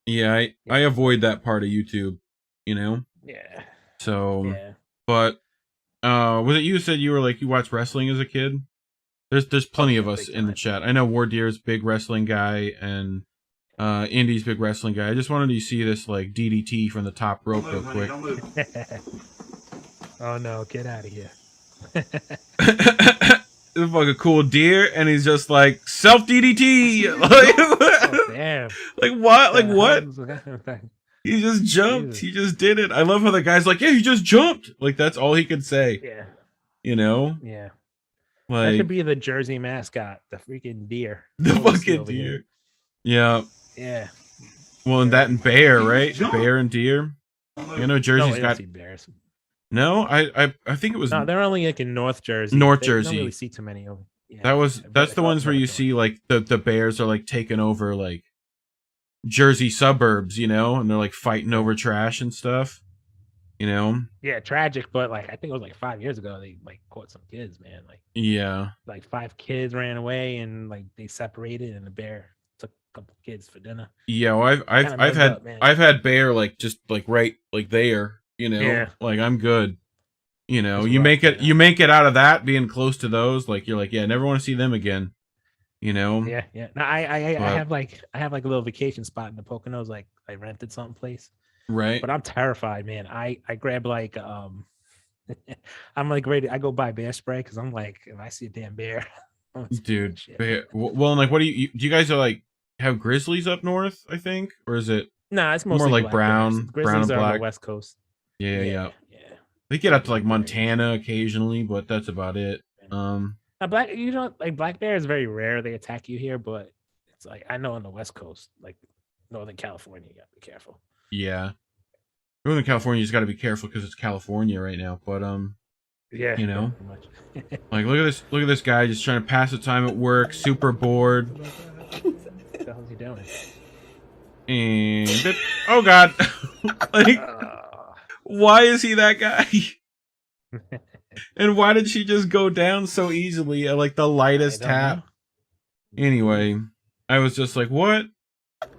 Yeah, I avoid that part of YouTube, you know?
Yeah.
So, but, was it you said you were like, you watched wrestling as a kid? There's plenty of us in the chat. I know Wardeer's big wrestling guy, and Indy's big wrestling guy. I just wanted to see this, like, DDT from the top rope real quick.
Oh no, get out of here.
a fucking cool deer, and he's just like self DDT. Like,
Oh, damn.
like what? Like what? He just jumped.
Jesus.
He just did it. I love how the guy's like, yeah, he just jumped. Like that's all he could say.
Yeah.
You know?
Yeah. That
Like
should be the Jersey mascot, the freaking deer.
the
What we see
fucking
over
deer.
here.
Yeah.
Yeah.
Well, and that and bear, right? Bear and deer. You know,
No,
Jersey's
I don't
got.
see bears.
No, I think it was.
No, they're only like in North Jersey.
North
They don't
Jersey.
really see too many over. Yeah,
That's the ones where you see like the bears are like taking over like Jersey suburbs, you know, and they're like fighting over trash and stuff. You know?
Yeah, tragic, but like I think it was like 5 years ago they like caught some kids, man.
Yeah.
Like 5 kids ran away and like they separated and the bear took a couple kids for dinner.
Yeah, well, I've had bear like just like right like there, you know.
Yeah.
Like I'm good. You know,
That's
you
rough,
make it out of that being close to those, like you're like, yeah, never want to see them again. You know?
Yeah, yeah. No, I have like a little vacation spot in the Poconos. Like I rented some place.
Right.
But I'm terrified, man. I grab like I'm like ready. I go buy bear spray because I'm like, if I see a damn bear,
dude. Bear, well, and like, what do you guys are like have grizzlies up north? I think, or is it?
Nah, it's
more
mostly
like
black
brown,
bears.
brown
Grizzlies
and
are on
black.
the West Coast.
Yeah. They get up to like Montana occasionally, but that's about it.
Now, black bear is very rare. They attack you here, but it's like I know on the West Coast, like Northern California, you gotta be careful.
Yeah. Northern California, you just got to be careful because it's California right now. But
yeah,
you know,
pretty much.
like look at this guy just trying to pass the time at work, super bored.
What the hell's he doing?
And oh god, like why is he that guy? And why did she just go down so easily at like the lightest tap? Anyway, I was just like, what?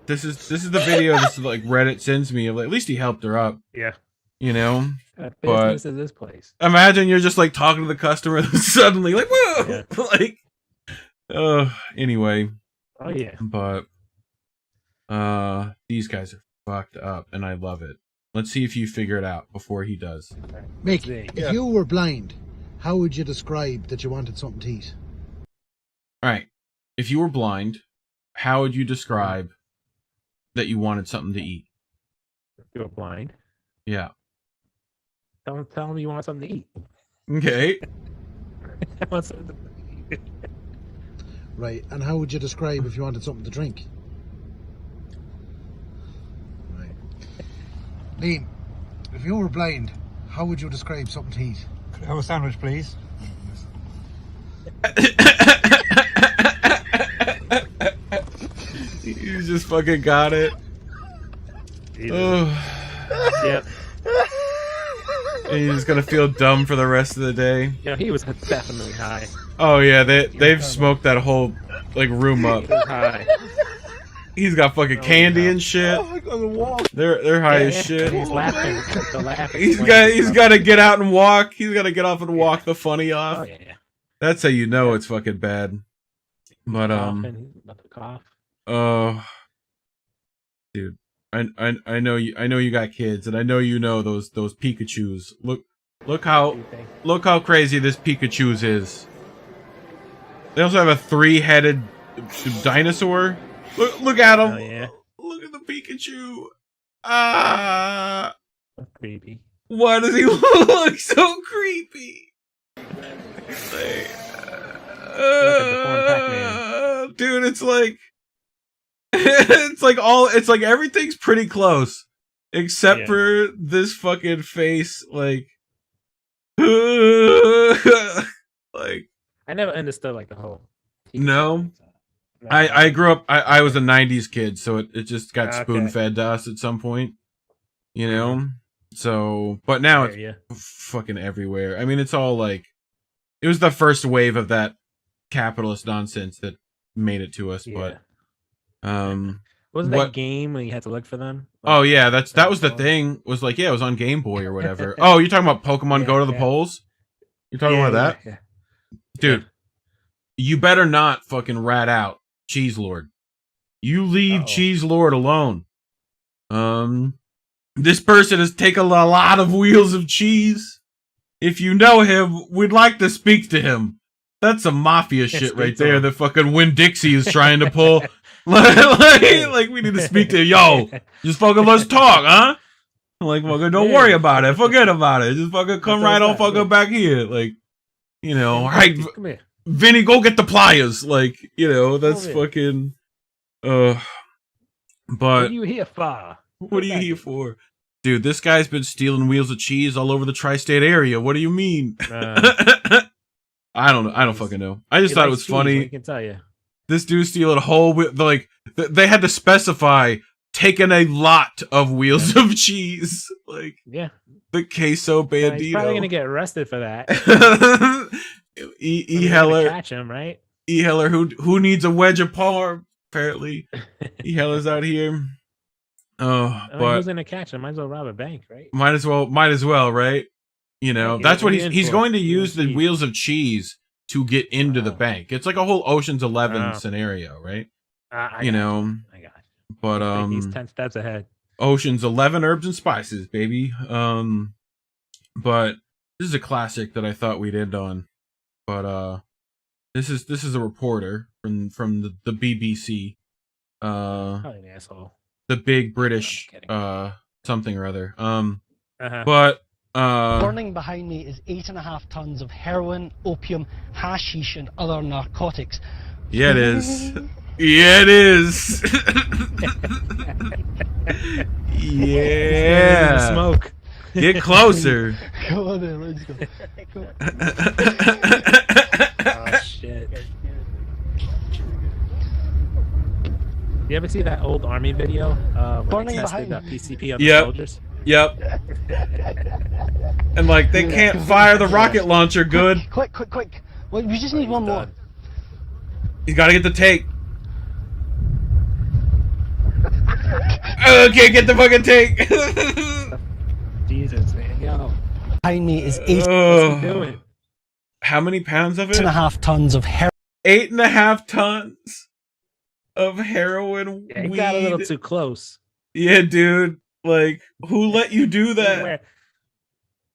This is the video this is like Reddit sends me. At least he helped her up.
Yeah.
You know?
What
But
business is this place?
imagine you're just like talking to the customer and suddenly like, whoa! Like anyway.
Oh yeah.
But these guys are fucked up and I love it. Let's see if you figure it out before he does.
Mick, if you were blind, how would you describe that you wanted something to eat?
Alright. If you were blind, how would you describe that you wanted something to eat?
If you were blind.
Yeah.
Tell them you want something to eat.
Okay.
I want something to eat.
Right, and how would you describe if you wanted something to drink? Right. Liam, if you were blind, how would you describe something to eat?
Could I have a sandwich, please?
You just fucking got it. Oh.
Yep.
And you're just gonna feel dumb for the rest of the day.
Yeah, he was definitely high.
Oh yeah, they've smoked that whole like room up.
High.
He's got fucking candy and shit. They're high as shit.
He's laughing. The laugh
He's got to get out and walk. He's got to get off and walk the funny off.
Oh yeah.
That's how you know it's fucking bad. But
About to cough.
oh, dude, I know you got kids, and I know you know those Pikachus. Look how crazy this Pikachu's is. They also have a 3-headed dinosaur. Look at him.
Oh yeah.
Look at the Pikachu. Ah.
That's creepy.
Why does he look so creepy? Dude, it's like it's like everything's pretty close except for this fucking face. Like, like
I never understood like the whole.
No. I grew up. I was a '90s kid, so it just got spoon fed to us at some point, you know. So, but now it's fucking everywhere. I mean, it's all like, it was the first wave of that capitalist nonsense that made it to us.
Yeah.
But
wasn't that game when you had to look for them?
Like, oh yeah, that was the thing. Was like, yeah, it was on Game Boy or whatever. Oh, you're talking about Pokemon Go to the Polls? You're talking about that,
yeah.
Dude? You better not fucking rat out Cheese Lord. You leave Cheese Lord alone. This person has taken a lot of wheels of cheese. If you know him, we'd like to speak to him. That's some mafia shit right there.
on.
The fucking Winn-Dixie is trying to pull. like we need to speak to yo. Just fucking let's talk, huh? Like fucking don't worry about it. Forget about it. Just fucking come right on fucking back here. Like, you know, all right,
Come here.
Vinny, go get the pliers. Like, you know, that's fucking but
What are you here for?
what are you here for? Dude, this guy's been stealing wheels of cheese all over the tri-state area. What do you mean? I don't know. I don't fucking know. I just thought it was funny.
I can tell you.
This dude stealing a whole like they had to specify taking a lot of wheels of cheese. Like the queso bandito.
He's probably gonna get arrested for that.
E Heller
catch him, right?
E Heller who needs a wedge of parm, apparently. E Heller's out here. But
who's gonna catch him? Might as well rob a bank, right?
Might as well, right? You know, that's what he's going to use the wheels of cheese to get into the bank. It's like a whole Ocean's 11 scenario, right?
I got you.
But
he's 10 steps ahead.
Ocean's 11 herbs and spices, baby. But this is a classic that I thought we'd end on. But this is a reporter from the BBC.
Probably an asshole.
The big British something or other. But
burning behind me is 8.5 tons of heroin, opium, hashish, and other narcotics.
Yeah, it is. Yeah, it is. Yeah.
Smoke.
Get closer.
Come on then, let's go.
Oh shit. You ever see that old army video when they tested the PCP on the soldiers?
Yep. And like they can't fire the rocket launcher good.
Quick. Well, we just need one more.
You gotta get the take. Okay, get the fucking take.
Jesus, man, yo.
Behind me is 8.
Doing?
How many pounds of it?
8.5 tons of heroin.
8.5 tons of heroin.
Yeah, he
weed.
got a little too close.
Yeah, dude. Like, who let you do that?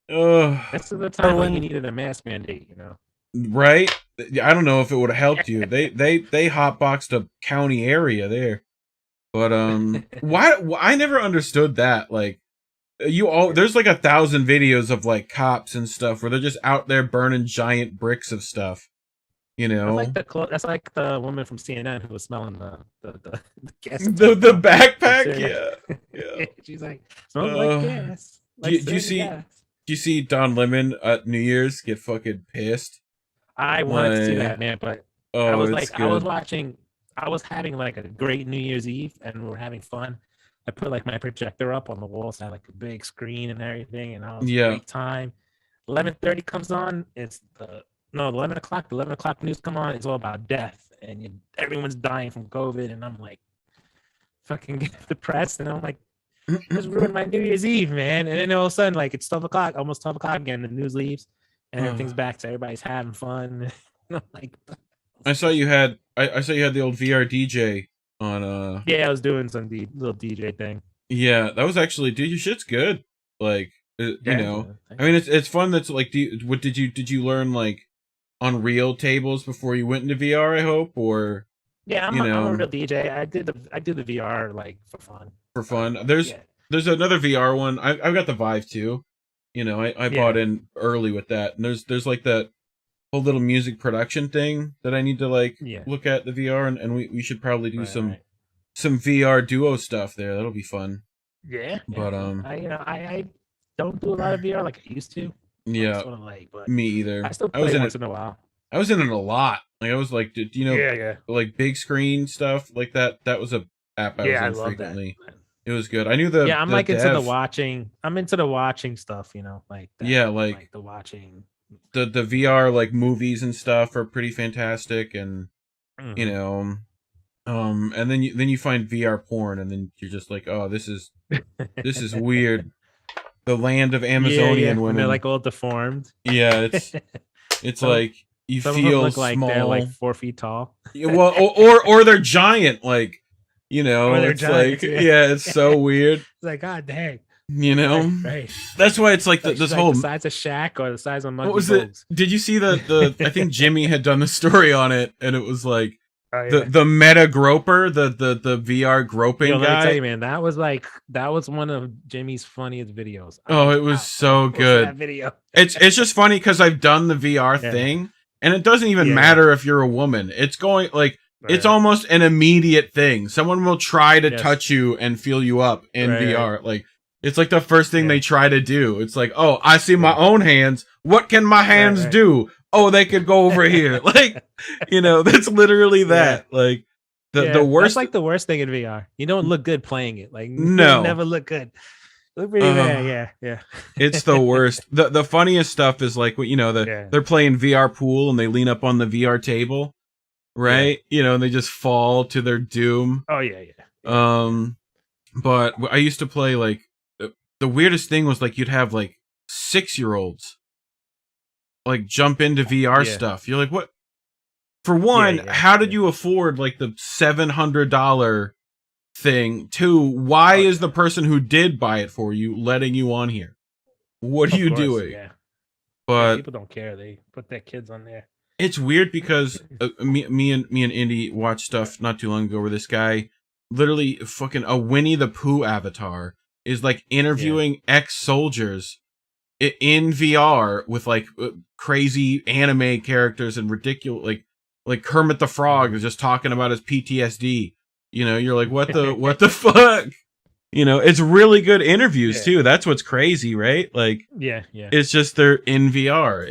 That's the time when you needed a mask mandate, you know.
Right? I don't know if it would have helped you. They hotboxed a county area there. But why I never understood that. Like there's like 1,000 videos of like cops and stuff where they're just out there burning giant bricks of stuff. You know,
that's like the woman from CNN who was smelling the gas.
The backpack, yeah.
She's like, smells like gas.
Do you see Don Lemon at New Year's get fucking pissed?
I wanted to see that, man, but I was like,
good.
I was having like a great New Year's Eve, and we were having fun. I put like my projector up on the wall, so I had like a big screen and everything, and I was great time. 11:30 comes on. It's 11 o'clock. The 11 o'clock news come on. It's all about death, and everyone's dying from COVID, and I'm like, fucking get depressed, and I'm like, just ruined my New Year's Eve, man. And then all of a sudden, like it's 12 o'clock, almost 12 o'clock again. The news leaves, and everything's back, so everybody's having fun. And I'm like,
I saw you had the old VR DJ on.
Yeah, I was doing some little DJ thing.
Yeah, that was actually, dude, your shit's good. Like, you know, I mean, it's fun. That's like, did you learn like on real tables before you went into VR? I hope, or
yeah, I'm a real DJ. I do the VR like for fun.
For fun. There's another VR one. I've got the Vive too. You know, I bought in early with that, and there's like that whole little music production thing that I need to like look at the VR, and we should probably do some VR duo stuff there. That'll be fun.
Yeah,
but
I don't do a lot of VR like I used to.
Yeah,
sort of like, but
me either.
I still play once in a while.
I was in it a lot. Like I was like, you know, like big screen stuff like that. That was a app I was in frequently. That. It was good. I knew the
I'm like into the watching. I'm into the watching stuff. You know, like that, like the watching.
The VR like movies and stuff are pretty fantastic, and you know, and then you find VR porn, and then you're just like, oh, this is weird. The land of Amazonian women.
They're like all deformed.
Yeah, it's like you
some
feel
of them look
small.
Like they're like 4 feet tall.
Yeah, well, or they're giant, like, you know,
Or they're
it's
giants,
like it's so weird.
It's like, God dang.
You know,
right.
That's why it's like
Like,
this
she's
whole
the size of Shaq or the size of Monkey
what was
Bogues.
it? Did you see the I think Jimmy had done the story on it, and it was like
Oh,
the meta groper, the VR groping
Yo, let me
guy.
tell you, man, that was one of Jimmy's funniest videos.
Oh, it was so good.
That video.
It's just funny because I've done the VR thing, and it doesn't even matter if you're a woman. It's going like it's almost an immediate thing. Someone will try to touch you and feel you up in VR. Like it's like the first thing they try to do. It's like, oh, I see my own hands. What can my hands do? Oh, they could go over here. Like, you know, that's literally that. Like the worst.
That's like the worst thing in VR. You don't look good playing it. Like
no,
you never look good. Look pretty bad. Yeah.
It's the worst. The funniest stuff is like, you know, they're playing VR pool and they lean up on the VR table, right? You know, and they just fall to their doom.
Oh yeah.
But I used to play like the weirdest thing was like you'd have like 6-year-olds like jump into VR stuff. You're like, what? For one, how did you afford like the $700 thing? Two, why is the person who did buy it for you letting you on here? What are you doing?
Yeah.
But
people don't care. They put their kids on there.
It's weird because me and Indy watched stuff not too long ago where this guy literally fucking a Winnie the Pooh avatar is like interviewing ex-soldiers in VR with like crazy anime characters and ridiculous like Kermit the Frog is just talking about his PTSD. You know, you're like, what the fuck? You know, it's really good interviews too. That's what's crazy, right? Like,
yeah.
It's just they're in VR.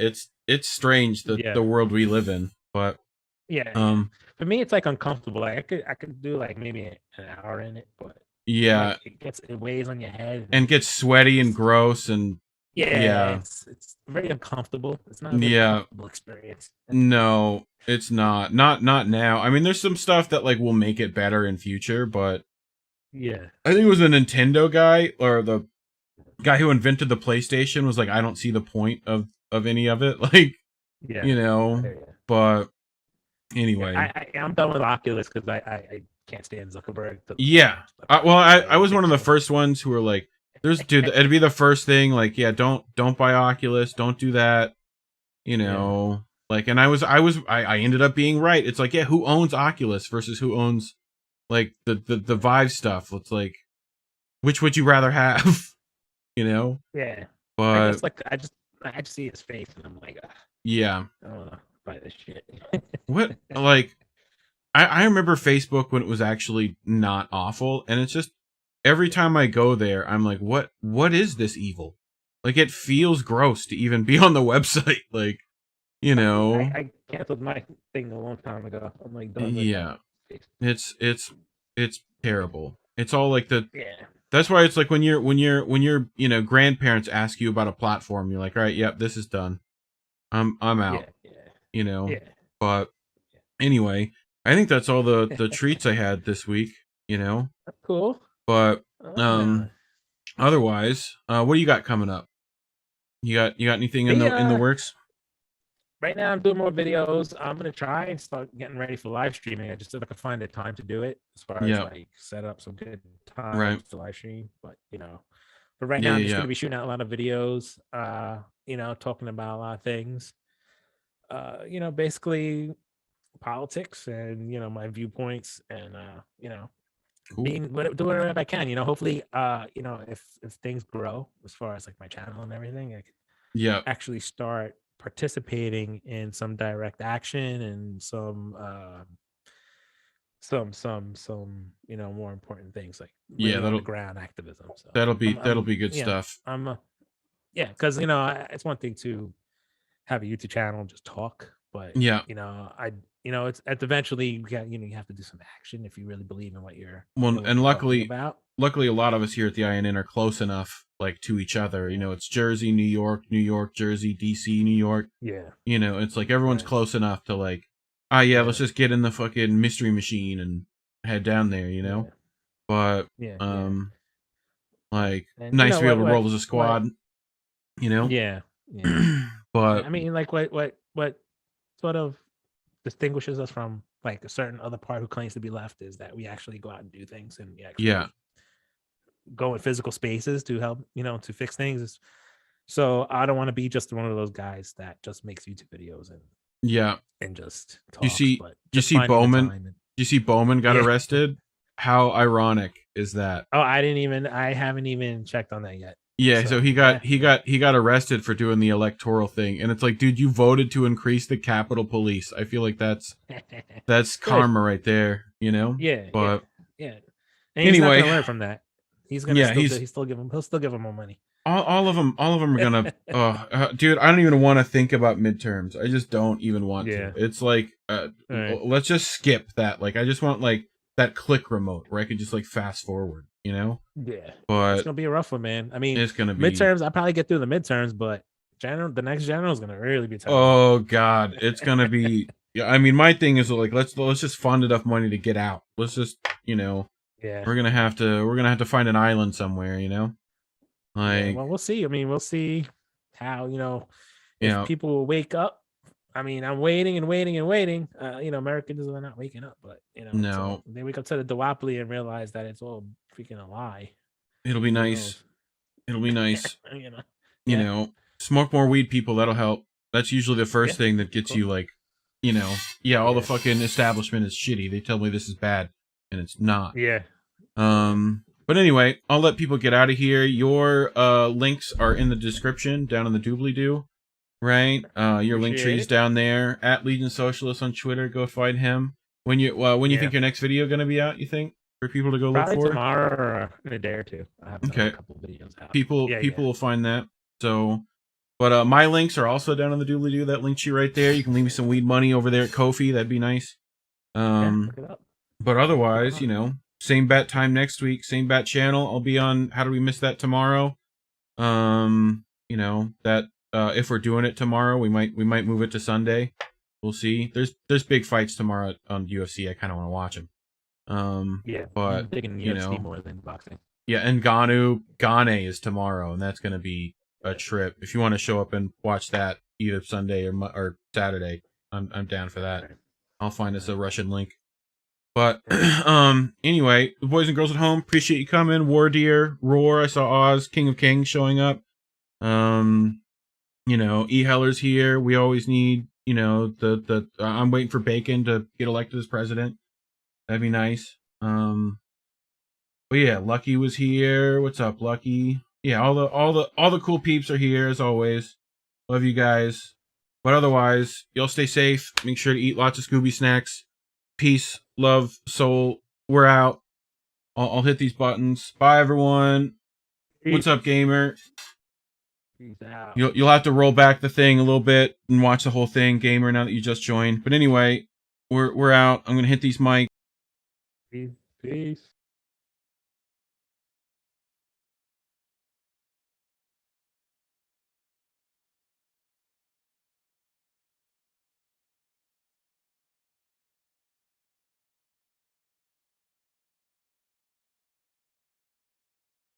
It's strange the world we live in, but
for me, it's like uncomfortable. Like I could do like maybe an hour in it, but like, it weighs on your head
and gets sweaty and gross and
it's very uncomfortable. It's not a very comfortable experience.
No, it's not now. I mean, there's some stuff that like will make it better in future, but I think it was a Nintendo guy or the guy who invented the PlayStation was like, I don't see the point of any of it. Like, you know, but anyway,
I'm done with Oculus because I can't stand Zuckerberg.
I was one of the first ones who were like, it'd be the first thing, like, don't buy Oculus, don't do that, you know, like, and I ended up being right. It's like, who owns Oculus versus who owns like the Vive stuff? It's like, which would you rather have? You know?
Yeah.
But
I just see his face and I'm like,
I
don't want to buy this shit.
What? Like, I remember Facebook when it was actually not awful, and it's just every time I go there, I'm like, what is this evil? Like, it feels gross to even be on the website. Like, you know,
I canceled my thing a long time ago. I'm like, done with
it's terrible. It's all like that's why it's like when your you know, grandparents ask you about a platform, you're like, all right, yep, this is done. I'm out. You know. But anyway, I think that's all the treats I had this week, you know.
Cool.
But otherwise, what do you got coming up? You got anything in the works?
Right now, I'm doing more videos. I'm gonna try and start getting ready for live streaming. I just if I can find the time to do it, as far as like set up some good time to live stream. But you know, but right now I'm just gonna be shooting out a lot of videos. You know, talking about a lot of things. You know, basically politics and you know my viewpoints and you know, doing whatever I can. You know, hopefully, you know, if things grow as far as like my channel and everything, I could actually start participating in some direct action and some you know more important things like that'll ground activism. So
that'll be good stuff.
Because you know it's one thing to have a YouTube channel and just talk, but you know it's eventually you have to do some action if you really believe in what you're
and luckily a lot of us here at the INN are close enough like to each other. You know, it's Jersey, New York, Jersey, DC, New York. You know, it's like everyone's close enough to like, let's just get in the fucking mystery machine and head down there, you know? But like and nice to be able to roll as a squad, you know? But
I mean, like what sort of distinguishes us from like a certain other part who claims to be left is that we actually go out and do things and we actually go in physical spaces to help, to fix things. So I don't want to be just one of those guys that just makes YouTube videos and just talks.
You see Bowman got arrested? How ironic is that?
Oh, I haven't even checked on that yet.
Yeah, so he got arrested for doing the electoral thing, and it's like, dude, you voted to increase the Capitol Police. I feel like that's karma right there,
Yeah,
but
yeah. And he's not gonna learn from that. He's gonna he'll still give him more money.
All of them are gonna. Dude, I don't even want to think about midterms. I just don't even want to. It's like, let's just skip that. Like, I just want like that click remote where I could just like fast forward.
Yeah,
but
it's gonna be a rough one, man. I mean,
it's gonna be
midterms. I probably get through the midterms, but the next general is gonna really be tough.
Oh God, it's gonna be. Yeah, I mean, my thing is like, let's just fund enough money to get out. Let's just, we're gonna have to find an island somewhere, Like,
well, we'll see. I mean, we'll see how if people will wake up. I mean, I'm waiting and waiting and waiting. Americans are not waking up, but
no,
so they wake up to the duopoly and realize that it's all freaking a lie.
It'll be nice. It'll be nice. Smoke more weed, people. That'll help. That's usually the first thing that gets you like, all the fucking establishment is shitty. They tell me this is bad, and it's not.
Yeah.
But anyway, I'll let people get out of here. Your links are in the description down in the doobly-doo. Right, your link tree's down there at Legion Socialist on Twitter. Go find him. When you think your next video gonna be out? You think for people to go
Probably
look for
tomorrow or in a day or two. I have a couple videos out.
People will find that. So, but my links are also down on the doobly-doo. That link tree right there. You can leave me some weed money over there at Ko-fi. That'd be nice.
Look it up.
But otherwise, same bat time next week, same bat channel. I'll be on How Do We Miss That tomorrow. If we're doing it tomorrow, we might move it to Sunday. We'll see. There's big fights tomorrow on UFC. I kind of want to watch them. But
I'm digging UFC more than boxing.
Yeah, and Gane is tomorrow, and that's gonna be a trip. If you want to show up and watch that either Sunday or Saturday, I'm down for that. I'll find us a Russian link. But anyway, the boys and girls at home, appreciate you coming. War Deer, Roar, I saw Oz, King of Kings showing up. E Heller's here. We always need, I'm waiting for Bacon to get elected as president. That'd be nice. But yeah, Lucky was here. What's up, Lucky? Yeah, all the cool peeps are here as always. Love you guys. But otherwise, y'all stay safe. Make sure to eat lots of Scooby snacks. Peace, love, soul. We're out. I'll hit these buttons. Bye, everyone. Peace. What's up, gamer?
Peace out.
You'll have to roll back the thing a little bit and watch the whole thing, gamer. Now that you just joined. But anyway, we're out. I'm gonna hit these mics.
Peace.